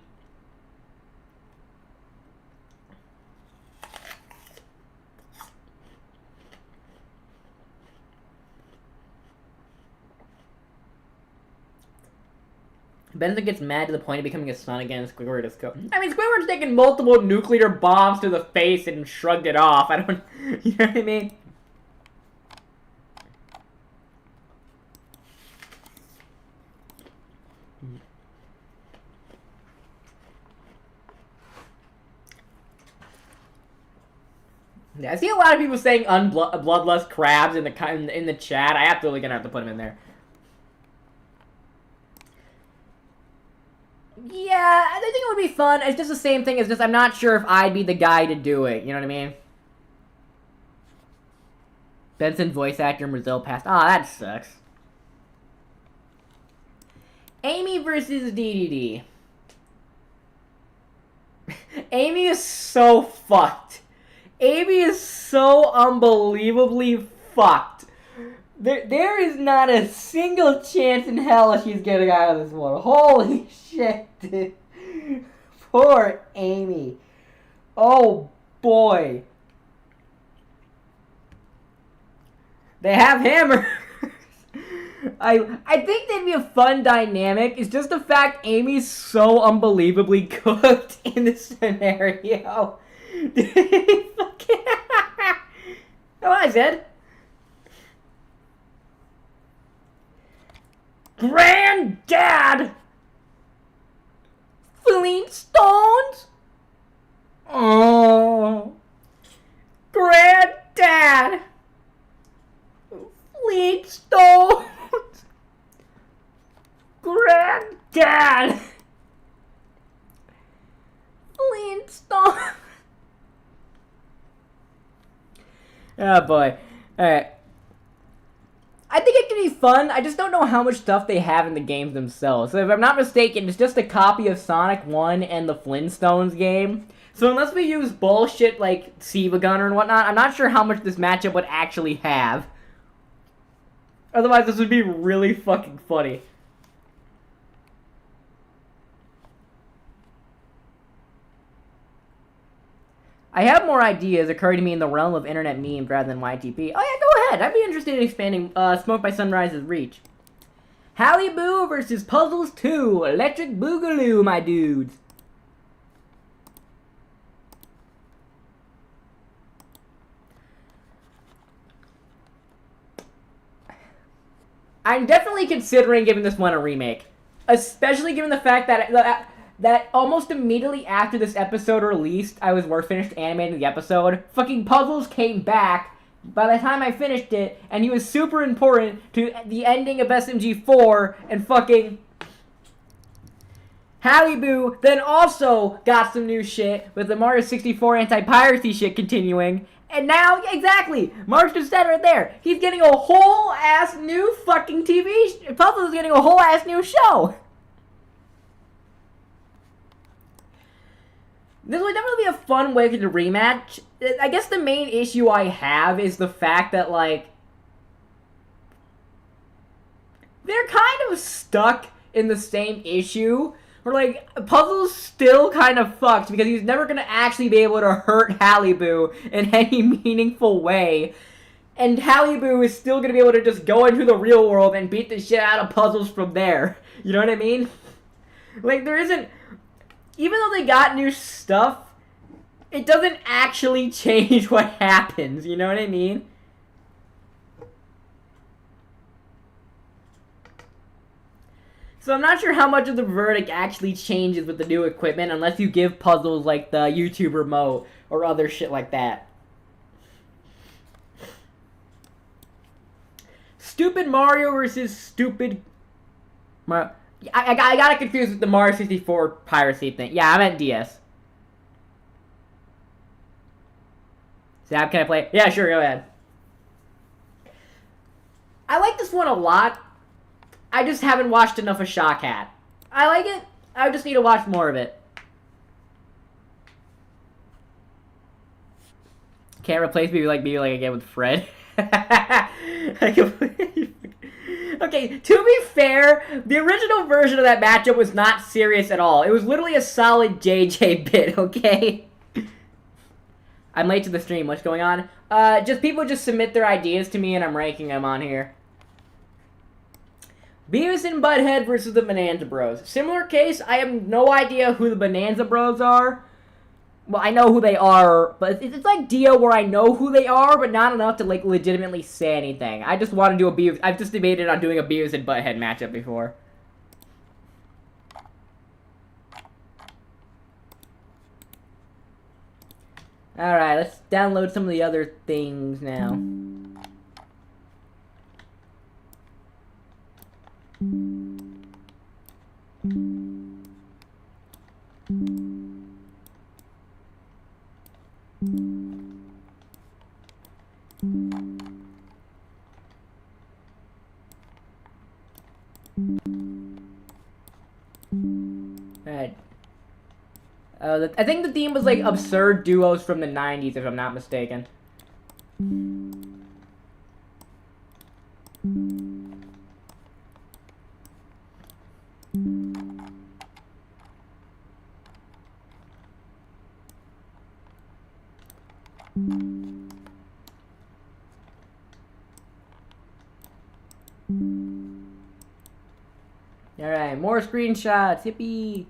Benson gets mad to the point of becoming a son again, and Squidward is I mean, Squidward's taken multiple nuclear bombs to the face and shrugged it off. I don't... You know what I mean? Yeah, I see a lot of people saying bloodlust crabs in the chat. I absolutely gonna have to put them in there. Yeah, I think it would be fun. It's just the same thing. It's just I'm not sure if I'd be the guy to do it. You know what I mean? Benson voice actor in Brazil passed. Ah, that sucks. Amy versus DDD. Amy is so fucked. Amy is so unbelievably fucked. There is not a single chance in hell she's getting out of this one. Holy shit, dude. Poor Amy. Oh, boy. They have hammers. I think they'd be a fun dynamic. It's just the fact Amy's so unbelievably cooked in this scenario. Oh, hi, Zed. Granddad! Flintstones? Oh. Granddad! Flintstones! Granddad! Flintstones! Oh boy. Alright. I think it could be fun. I just don't know how much stuff they have in the games themselves. So if I'm not mistaken, it's just a copy of Sonic 1 and the Flintstones game. So unless we use bullshit like Siva Gunner and whatnot, I'm not sure how much this matchup would actually have. Otherwise, this would be really fucking funny. I have more ideas occurring to me in the realm of internet memes rather than YTP. Oh yeah, go ahead. I'd be interested in expanding Smoke by Sunrise's reach. Hallie Boo versus Puzzles 2. Electric Boogaloo, my dudes. I'm definitely considering giving this one a remake. Especially given the fact that almost immediately after this episode released, I was finished animating the episode, fucking Puzzles came back by the time I finished it, and he was super important to the ending of SMG4, and fucking Hallie Boo then also got some new shit with the Mario 64 anti-piracy shit continuing. And now, exactly, Mark's just said right there, he's getting a whole ass new fucking Puzzles is getting a whole ass new show. This would definitely be a fun way to rematch. I guess the main issue I have is the fact that, like, they're kind of stuck in the same issue. Where, like, Puzzle's still kind of fucked because he's never going to actually be able to hurt Hallie Boo in any meaningful way. And Hallie Boo is still going to be able to just go into the real world and beat the shit out of Puzzles from there. You know what I mean? Like, there isn't... Even though they got new stuff, it doesn't actually change what happens. You know what I mean? So I'm not sure how much of the verdict actually changes with the new equipment unless you give Puzzles like the YouTube remote or other shit like that. Stupid Mario versus stupid Mario. I got it confused with the Mario 64 piracy thing. Yeah, I meant DS. Zab, can I play? Yeah, sure, go ahead. I like this one a lot. I just haven't watched enough of Shawkat. I like it. I just need to watch more of it. Can't replace me like again with Fred. Okay, to be fair, the original version of that matchup was not serious at all. It was literally a solid JJ bit, okay? I'm late to the stream. What's going on? People just submit their ideas to me and I'm ranking them on here. Beavis and Butthead versus the Bonanza Bros. Similar case, I have no idea who the Bonanza Bros are. Well, I know who they are, but it's like Dio where I know who they are, but not enough to, like, legitimately say anything. I just want to do a Beavis... I've just debated on doing a Beavis and Butthead matchup before. Alright, let's download some of the other things now. Alright. I think the theme was like absurd duos from the 90s, if I'm not mistaken. Alright, more screenshots, yippee!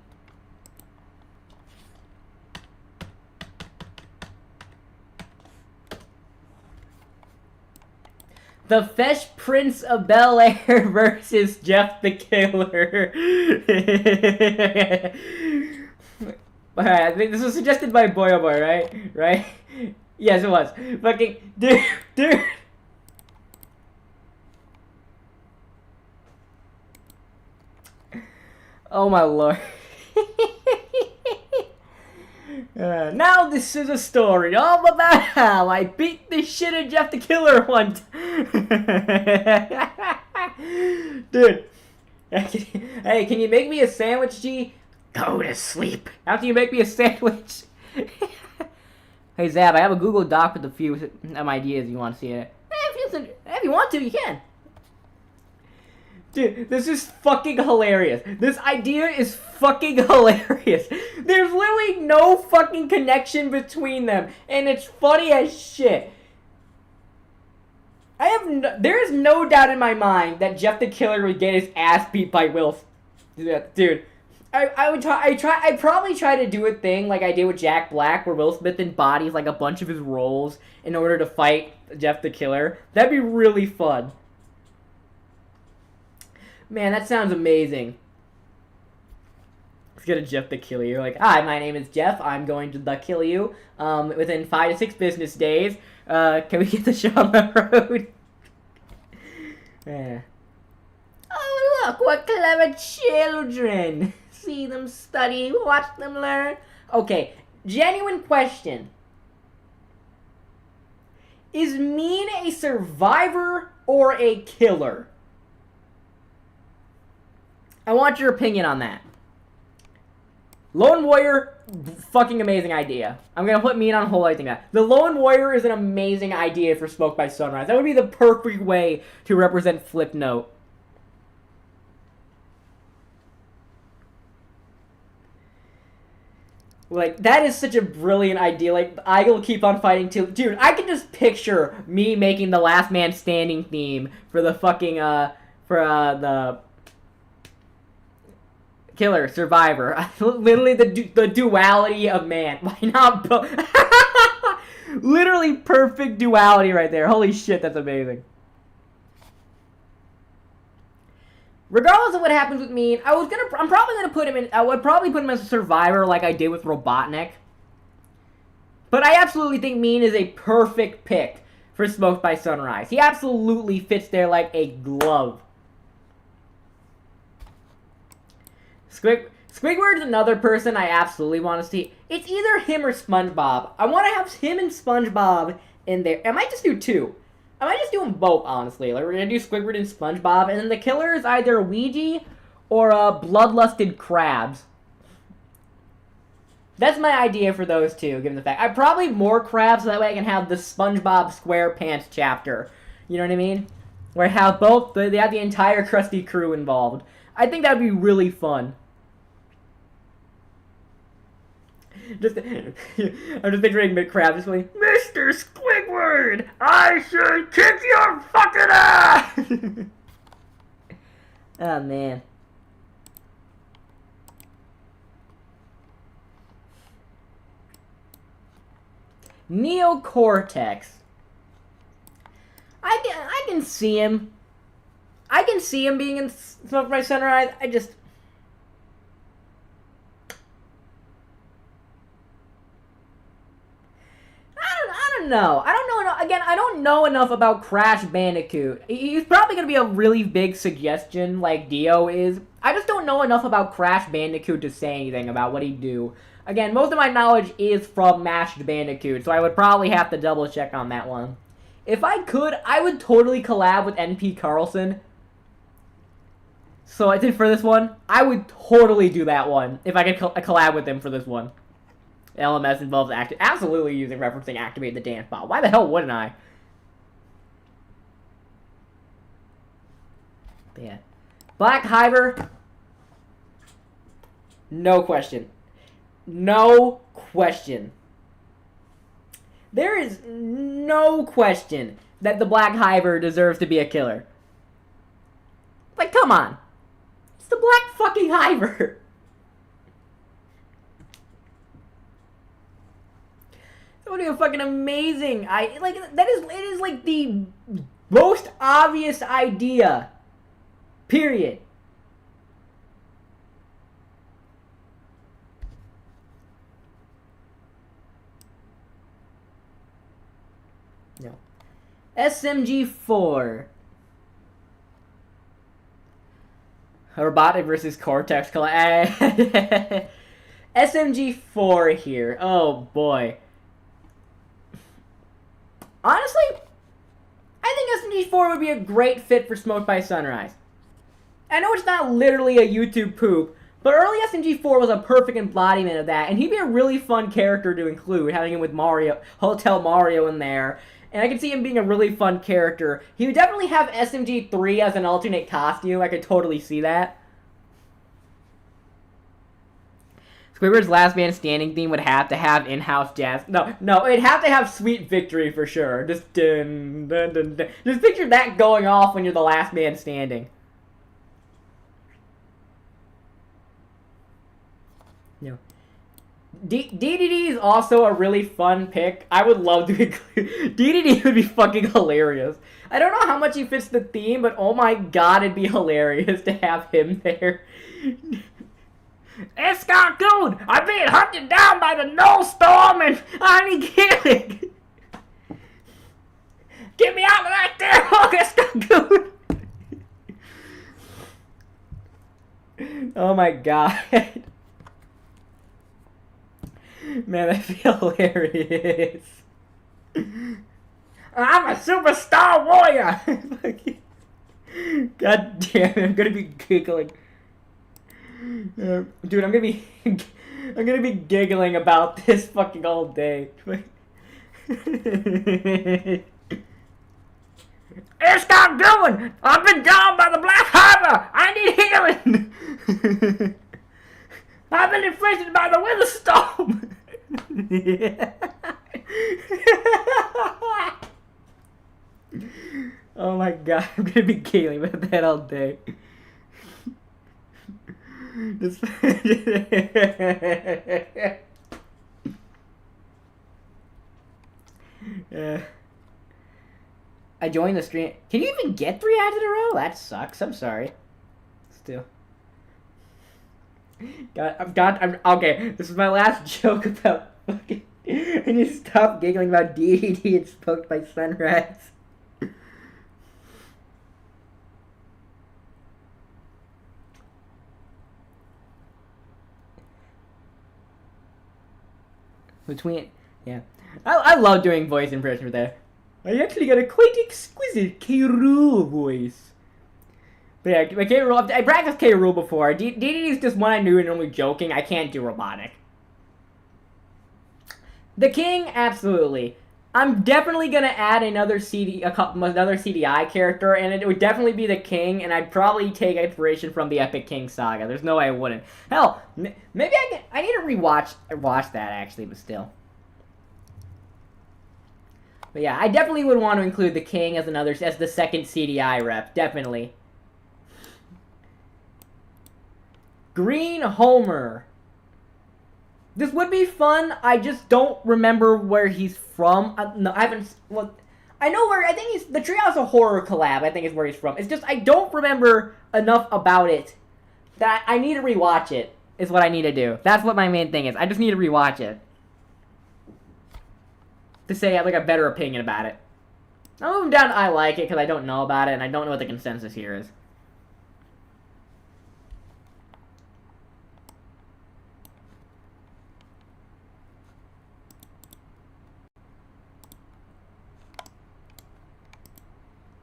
The Fresh Prince of Bel-Air versus Jeff the Killer. Alright, I think this was suggested by Boyo Boy, right? Right? Yes, it was. Fucking... Dude! Oh my lord. Now this is a story all about how I beat the shit out of Jeff the Killer once. Dude. Hey, can you make me a sandwich, G? Go to sleep. After you make me a sandwich. Hey, Zab, I have a Google Doc with a few ideas you want to see in it. If you want to, you can. Dude, this is fucking hilarious. This idea is fucking hilarious. There's literally no fucking connection between them, and it's funny as shit. There is no doubt in my mind that Jeff the Killer would get his ass beat by Will. Dude, I'd probably try to do a thing like I did with Jack Black, where Will Smith embodies like a bunch of his roles in order to fight Jeff the Killer. That'd be really fun. Man, that sounds amazing. Let's get a Jeff the Killer. You're like, hi, my name is Jeff. I'm going to kill you within 5 to 6 business days. Can we get the show on the road? Yeah. Oh, look, what clever children. See them study, watch them learn. Okay, genuine question. Is Mean a survivor or a killer? I want your opinion on that. Lone Warrior, fucking amazing idea. I'm gonna put Mean on hold, I think that. The Lone Warrior is an amazing idea for Smoke by Sunrise. That would be the perfect way to represent Flipnote. Like, that is such a brilliant idea. Like, I will keep on fighting too. Dude, I can just picture me making the Last Man Standing theme for the fucking, the Killer, Survivor. Literally the duality of man. Why not both? Literally perfect duality right there. Holy shit, that's amazing. Regardless of what happens with Mean, I'm probably gonna put him in. I would probably put him as a survivor like I did with Robotnik. But I absolutely think Mean is a perfect pick for Smoke by Sunrise. He absolutely fits there like a glove. Squidward's another person I absolutely want to see. It's either him or SpongeBob. I want to have him and SpongeBob in there. I might just do two. I might just do them both, honestly. Like, we're going to do Squidward and SpongeBob, and then the killer is either Ouija or Bloodlusted Crabs. That's my idea for those two, given the fact. I probably more crabs, so that way I can have the SpongeBob SquarePants chapter. You know what I mean? Where I have both, they have the entire Krusty crew involved. I think that would be really fun. I'm just picturing McCrab just going, Mr. Squidward, I should kick your fucking ass! Oh, man. Neocortex. I can see him. I can see him being in Smoke by Sunrise. I don't know. I don't know enough. Again, I don't know enough about Crash Bandicoot. He's probably going to be a really big suggestion like Dio is. I just don't know enough about Crash Bandicoot to say anything about what he'd do. Again, most of my knowledge is from Mashed Bandicoot, so I would probably have to double check on that one. If I could, I would totally collab with NP Carlson. So I did for this one. I would totally do that one if I could collab with him for this one. LMS involves absolutely using referencing activate the dance bot. Why the hell wouldn't I? But yeah. Black Hiver. No question. No question. There is no question that the Black Hiver deserves to be a killer. Like, come on. It's the Black fucking Hiver. That would be a fucking amazing. It is like the most obvious idea. Period. No. SMG4. Robotic versus Cortex. SMG4 here. Oh boy. Honestly, I think SMG4 would be a great fit for Smoke by Sunrise. I know it's not literally a YouTube poop, but early SMG4 was a perfect embodiment of that, and he'd be a really fun character to include, having him with Mario, Hotel Mario in there. And I could see him being a really fun character. He would definitely have SMG3 as an alternate costume. I could totally see that. Squidward's Last Man Standing theme would have to have in-house jazz. No, it'd have to have Sweet Victory for sure. Just dun, dun, dun, dun. Just picture that going off when you're the last man standing. No. DDD is also a really fun pick. I would love to include... DDD would be fucking hilarious. I don't know how much he fits the theme, but oh my god, it'd be hilarious to have him there. It's not good! I'm being hunted down by the snowstorm and I need healing! Get me out of that there! Oh, it's not good! Oh my god. Man, that'd be hilarious. I'm a superstar warrior! God damn it, I'm gonna be giggling. Dude, I'm gonna be giggling about this fucking all day. It's not doing! I've been down by the Black Harbor! I need healing! I've been inflicted by the winter storm! Oh my god, I'm gonna be giggling about that all day. I joined the stream. Can you even get 3 ads in a row? That sucks. I'm sorry. Still. Okay, this is my last joke about fucking... I need to stop giggling about DDD and Smoked by Sunrise. Yeah. I love doing voice impression for that. I actually got a quite exquisite K. Rool voice. But yeah, K. Rool, I practiced K. Rool before. DDD is just one I knew and normally joking. I can't do robotic. The King, absolutely. I'm definitely gonna add another CDI character, and it would definitely be the King, and I'd probably take inspiration from the Epic King Saga. There's no way I wouldn't. Hell, maybe I need to watch that actually, but still. But yeah, I definitely would want to include the King as the second CDI rep, definitely. Green Homer. This would be fun. I just don't remember where he's from. No, I haven't. Well, I know where. I think he's the Treehouse of Horror collab. I think is where he's from. It's just I don't remember enough about it that I need to rewatch it. Is what I need to do. That's what my main thing is. I just need to rewatch it to say I have like a better opinion about it. I'll move down to I like it because I don't know about it and I don't know what the consensus here is.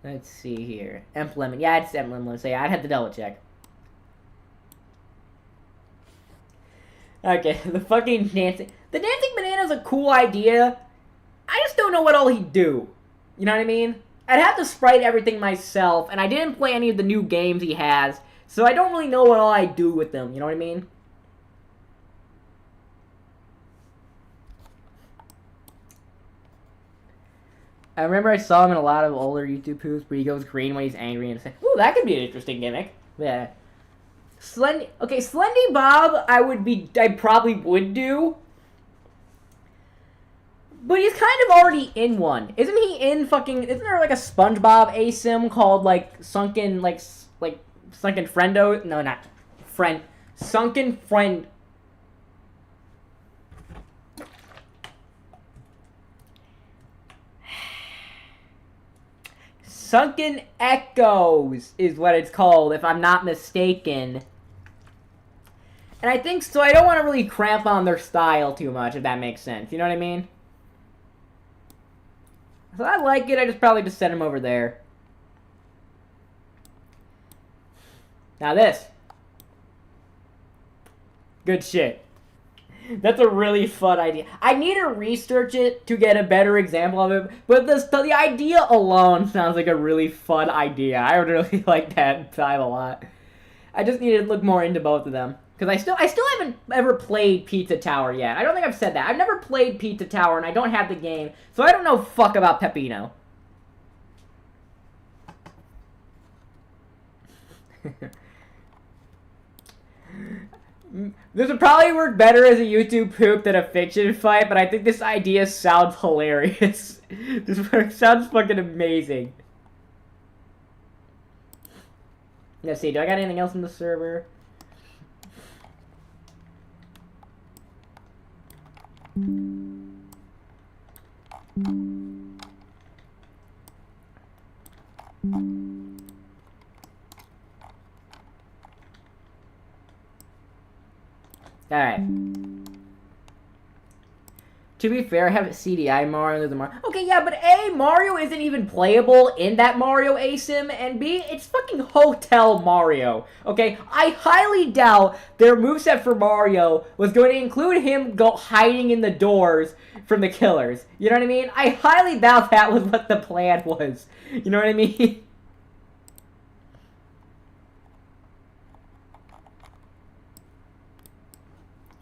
Let's see here. Lemon. Yeah, it's Lemon. So yeah, I'd have to double check. Okay, the fucking dancing. The dancing banana is a cool idea. I just don't know what all he'd do. You know what I mean? I'd have to sprite everything myself, and I didn't play any of the new games he has, so I don't really know what all I do with them. You know what I mean? I remember I saw him in a lot of older YouTube posts where he goes green when he's angry and say, "Ooh, that could be an interesting gimmick." Yeah. Slendy Bob, I probably would do. But he's kind of already in one. Isn't he in fucking, isn't there like a SpongeBob ASIM called like Sunken Friendo? No, not Friend. Sunken Friend. Sunken Echoes is what it's called, if I'm not mistaken. And I think so. I don't want to really cramp on their style too much, if that makes sense. You know what I mean? So I like it. I just probably just set him over there. Now this. Good shit. That's a really fun idea. I need to research it to get a better example of it, but the idea alone sounds like a really fun idea. I would really like that style a lot. I just need to look more into both of them. Because I still haven't ever played Pizza Tower yet. I don't think I've said that. I've never played Pizza Tower, and I don't have the game, so I don't know fuck about Peppino. This would probably work better as a YouTube poop than a fiction fight, but I think this idea sounds hilarious. This sounds fucking amazing. Let's see, do I got anything else in the server? Alright. To be fair, I have CDI Mario, there's a Mario. Okay, yeah, but A, Mario isn't even playable in that Mario ASIM, and B, it's fucking Hotel Mario. Okay, I highly doubt their moveset for Mario was going to include him hiding in the doors from the killers. You know what I mean? I highly doubt that was what the plan was. You know what I mean?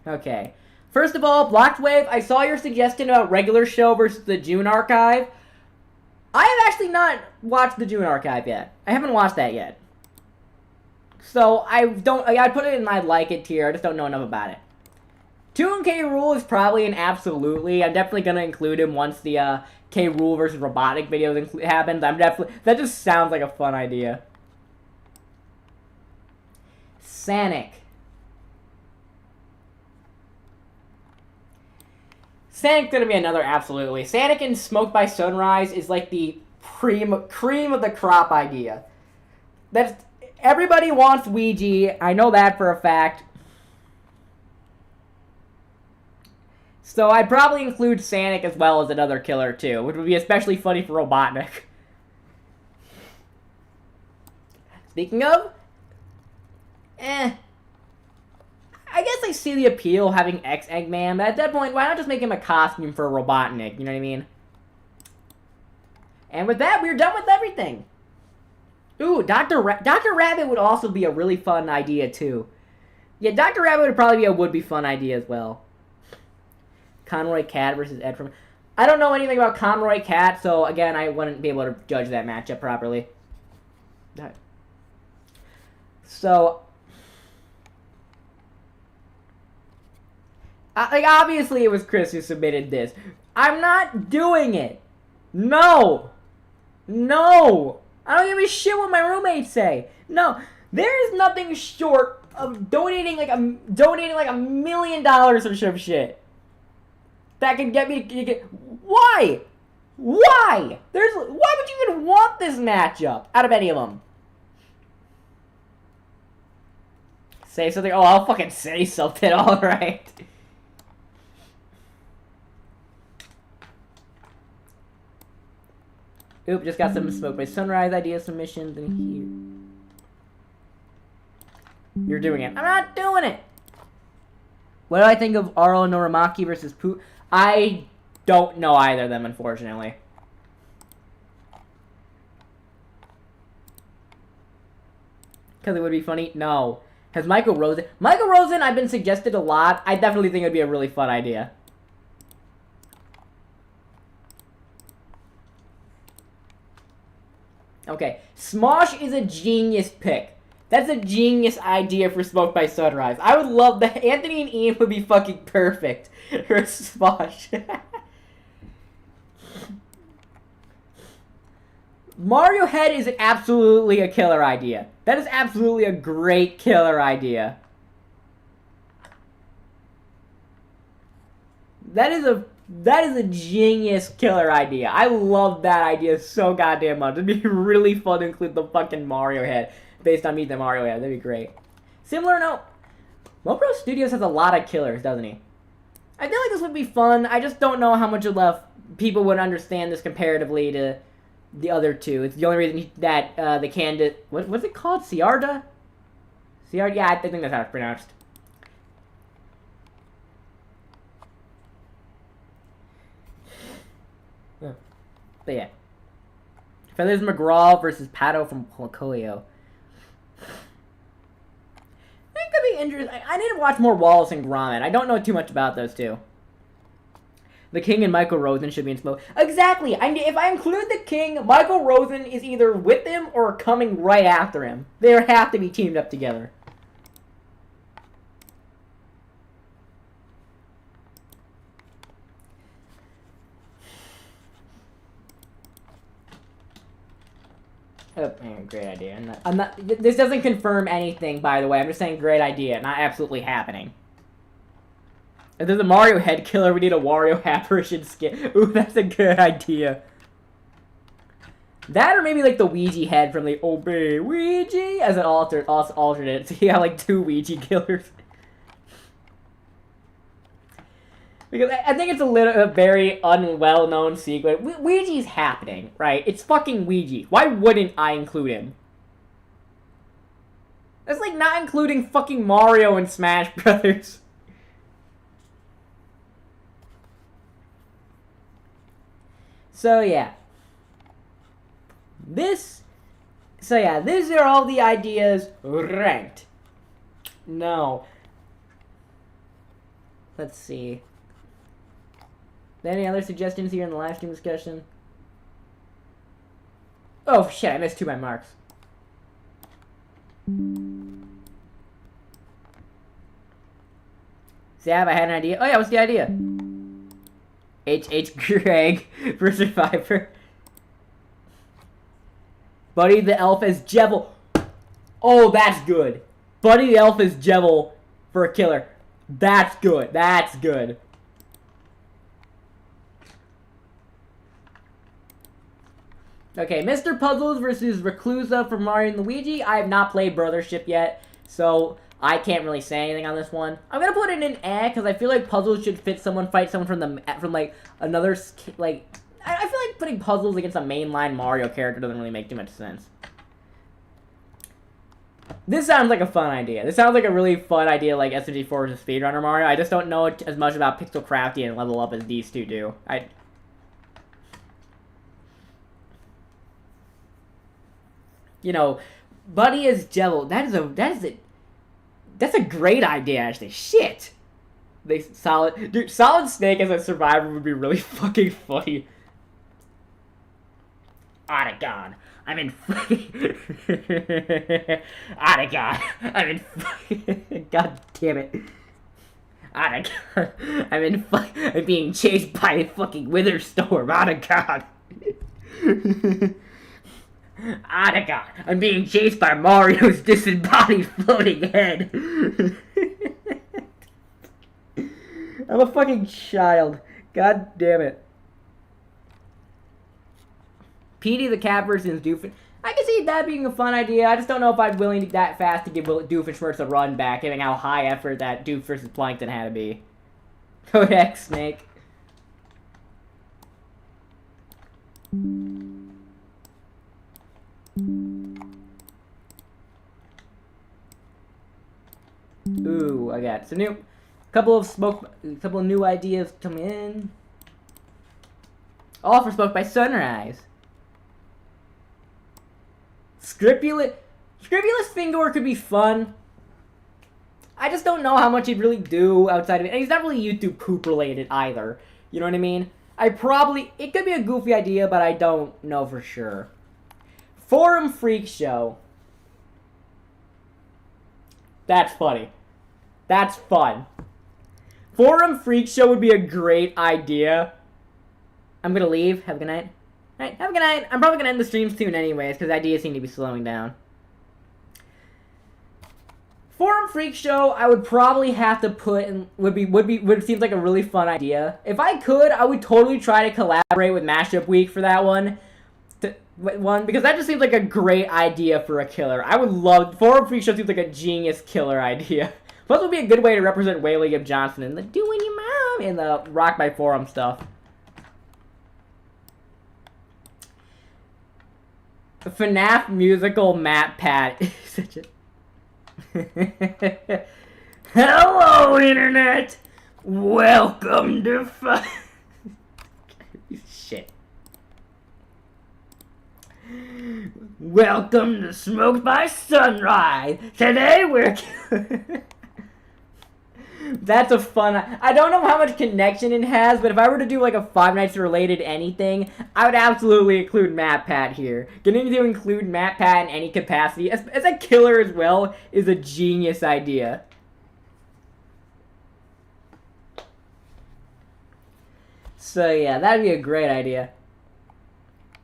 Okay. First of all, Blocked Wave, I saw your suggestion about regular show versus the June archive. I have actually not watched the June archive yet. I haven't watched that yet. So, I put it in my like it tier, I just don't know enough about it. 2 K. Rool is probably an absolutely. I'm definitely gonna include him once the K. Rool versus Robotic videos happens. That just sounds like a fun idea. Sanic. Sanic's gonna be another absolutely. Sanic and Smoke by Sunrise is like the cream of the crop idea. Everybody wants Ouija. I know that for a fact. So I'd probably include Sanic as well as another killer too, which would be especially funny for Robotnik. Speaking of, I guess I see the appeal of having Eggman, but at that point, why not just make him a costume for Robotnik, you know what I mean? And with that, we're done with everything. Ooh, Dr. Rabbit would also be a really fun idea, too. Yeah, Dr. Rabbit would probably be a would-be fun idea as well. Conroy Cat versus Ed from... I don't know anything about Conroy Cat, so again, I wouldn't be able to judge that matchup properly. So... Like, obviously it was Chris who submitted this. I'm not doing it. No. No. I don't give a shit what my roommates say. No. There is nothing short of donating like $1 million or some shit that can get me to get. Why? Why? Why would you even want this matchup out of any of them? Say something. Oh, I'll fucking say something. All right. Oop, just got some smoke by Sunrise idea submissions in here. You're doing it. I'm not doing it. What do I think of Aro Norimaki versus Poo? I don't know either of them, unfortunately. Because it would be funny? No. Has Michael Rosen... Michael Rosen, I've been suggested a lot. I definitely think it would be a really fun idea. Okay. Smosh is a genius pick. That's a genius idea for Smoke by Sunrise. I would love that. Anthony and Ian would be fucking perfect for Smosh. Mario Head is absolutely a killer idea. That is absolutely a great killer idea. That is a genius killer idea. I love that idea so goddamn much. It'd be really fun to include the fucking Mario Head based on Meet the Mario Head. That'd be great. Similar note, Mopro Studios has a lot of killers, doesn't he? I feel like this would be fun. I just don't know how much people would understand this comparatively to the other two. It's the only reason that the candidate... What's it called? Ciarda? Ciarda? Yeah, I think that's how it's pronounced. Yeah. But yeah. Feathers McGraw versus Pato from Pocoyo. That could be interesting. I need to watch more Wallace and Gromit. I don't know too much about those two. The King and Michael Rosen should be in Smoke. Exactly! If I include the King, Michael Rosen is either with him or coming right after him. They have to be teamed up together. Oh, man, great idea. I'm not. This doesn't confirm anything, by the way. I'm just saying great idea, not absolutely happening. If there's a Mario Head killer, we need a Wario apparition skin. Ooh, that's a good idea. That or maybe like the Ouija head from the Obey Ouija as an alternate. So you have like 2 Ouija killers. Because I think it's a very unwell-known sequence. Ouija's happening, right? It's fucking Ouija. Why wouldn't I include him? That's like not including fucking Mario in Smash Brothers. So yeah. These are all the ideas ranked. No. Let's see. Any other suggestions here in the live stream discussion? Oh shit, I missed 2 by marks. Zab, I had an idea. Oh yeah, what's the idea? H. Greg for Survivor. Buddy the Elf as Jebel. Oh, that's good. Buddy the Elf as Jebel for a killer. That's good. That's good. Okay, Mr. Puzzles versus Reclusa from Mario and Luigi. I have not played Brothership yet, so I can't really say anything on this one. I'm gonna put it in A because I feel like Puzzles should fight someone from like another like. I feel like putting Puzzles against a mainline Mario character doesn't really make too much sense. This sounds like a fun idea. This sounds like a really fun idea, like SMG4 versus Speedrunner Mario. I just don't know as much about Pixel Crafty and Level Up as these two do. You know, Buddy as Jebel. That's a great idea, actually. Shit. Solid Snake as a survivor would be really fucking funny. Otagon. I'm in Otagon. I'm in God damn it. Oh god. I'm being chased by a fucking wither storm. Oh god. Oh god. I'm being chased by Mario's disembodied floating head. I'm a fucking child. God damn it. Petey the cat versus Doofenshmirtz. I can see that being a fun idea. I just don't know if I'd willing that fast to give Doofenshmirtz a run back, given how high effort that Doof versus Plankton had to be. Kodak Snake. Ooh, I got some couple of new ideas coming in. All for Smoke by Sunrise. Scrupulous Fingor could be fun. I just don't know how much he'd really do outside of it. And he's not really YouTube poop related either. You know what I mean? It could be a goofy idea, but I don't know for sure. Forum Freak Show. That's funny. That's fun. Forum Freak Show would be a great idea. I'm gonna leave. Have a good night. Alright, have a good night. I'm probably gonna end the stream soon anyways, because ideas seem to be slowing down. Forum Freak Show, I would probably have to put in, would seem like a really fun idea. If I could, I would totally try to collaborate with Mashup Week for that one. Because that just seems like a great idea for a killer. I would love, Forum Freak Show seems like a genius killer idea. Plus it would be a good way to represent Whaley Gibb Johnson in the Doing Your Mom in the Rock by Forum stuff. FNAF musical Matt Pat is such a... Hello, Internet! Welcome to Shit. Welcome to Smoke by Sunrise! Today we're... That's a fun... I don't know how much connection it has, but if I were to do like a Five Nights related anything, I would absolutely include Matt Pat here. Getting to include Matt Pat in any capacity, as a killer as well, is a genius idea. So yeah, that'd be a great idea.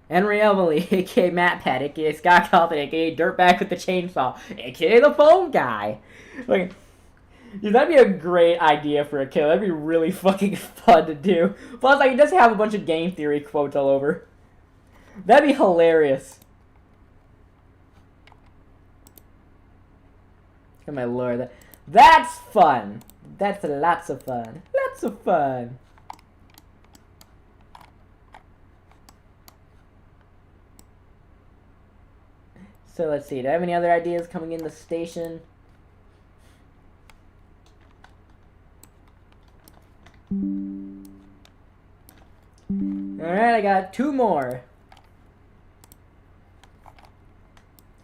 Henry Emily, aka Matt Pat, aka Scott Calvin, aka Dirtbag with the Chainsaw, aka the Phone Guy. Like... yeah, that'd be a great idea for a kill. That'd be really fucking fun to do. Plus, I could just have a bunch of game theory quotes all over. That'd be hilarious. Oh my lord. That's fun. That's lots of fun. Lots of fun. So let's see. Do I have any other ideas coming in the station? Alright, I got two more.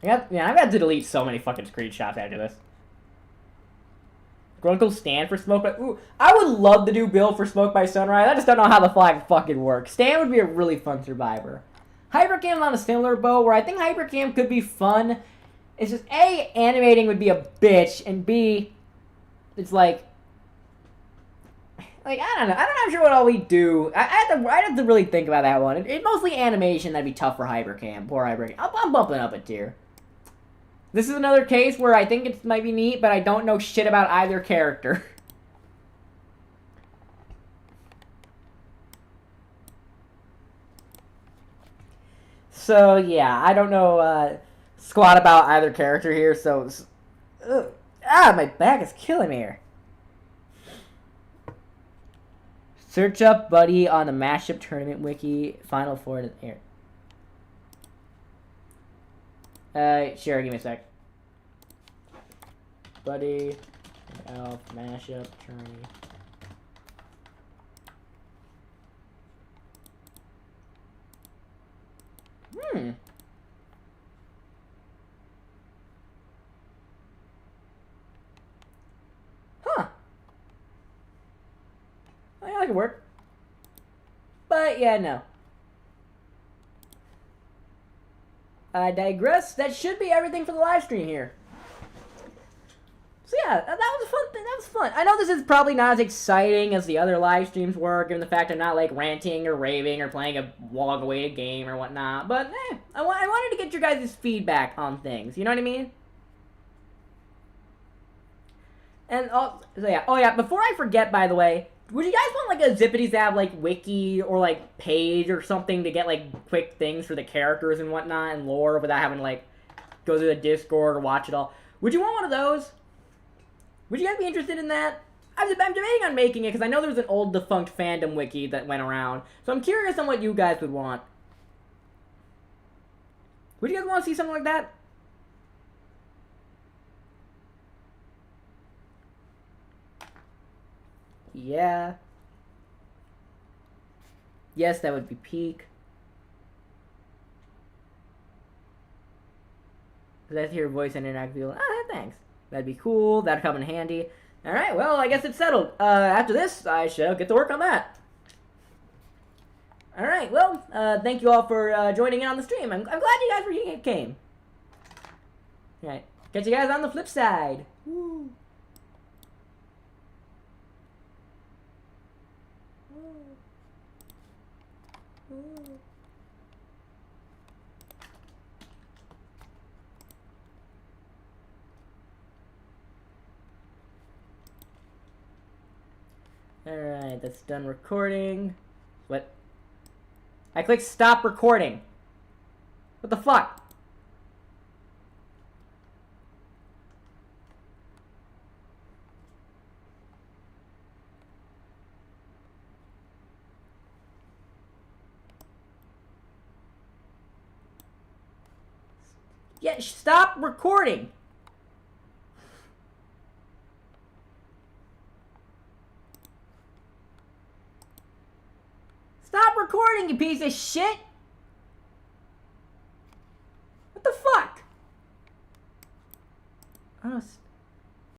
I've got to delete so many fucking screenshots after this. Grunkle Stan for Smoke by... Ooh, I would love to do Bill for Smoke by Sunrise. I just don't know how the flag fucking works. Stan would be a really fun survivor. Hypercam's on a similar boat, where I think Hypercam could be fun. It's just, A, animating would be a bitch, and B, it's like... I don't know. I'm not sure what all we do. I'd have to really think about that one. It mostly animation. That'd be tough for Hypercam. Poor Hypercam. I'm bumping up a tier. This is another case where I think it might be neat, but I don't know shit about either character. So yeah, I don't know squat about either character here. So, my back is killing me here. Search up Buddy on the Mashup Tournament Wiki. Final Four to air. Sure, give me a sec. Buddy, Elf, Mashup Tourney. Huh. Yeah, that could work. But, yeah, no. I digress. That should be everything for the live stream here. So yeah, that was a fun thing. That was fun. I know this is probably not as exciting as the other live streams were, given the fact I'm not like ranting or raving or playing a long-awaited game or whatnot. But I wanted to get your guys' feedback on things. You know what I mean? And so yeah. Oh yeah. Before I forget, by the way, would you guys want like a ZippityZab like wiki or like page or something to get like quick things for the characters and whatnot and lore without having to like go through the Discord or watch it all? Would you want one of those? Would you guys be interested in that? I'm debating on making it because I know there's an old defunct fandom wiki that went around. So I'm curious on what you guys would want. Would you guys want to see something like that? Yeah. Yes, that would be peak. Let's hear your voice and interact with you. Ah, thanks. That'd be cool. That'd come in handy. Alright, well, I guess it's settled. After this, I shall get to work on that. Alright, well, thank you all for joining in on the stream. I'm glad you guys came. Alright, catch you guys on the flip side. Woo. Alright, that's done recording. What? I clicked stop recording. What the fuck? Yeah, stop recording. Stop recording, you piece of shit!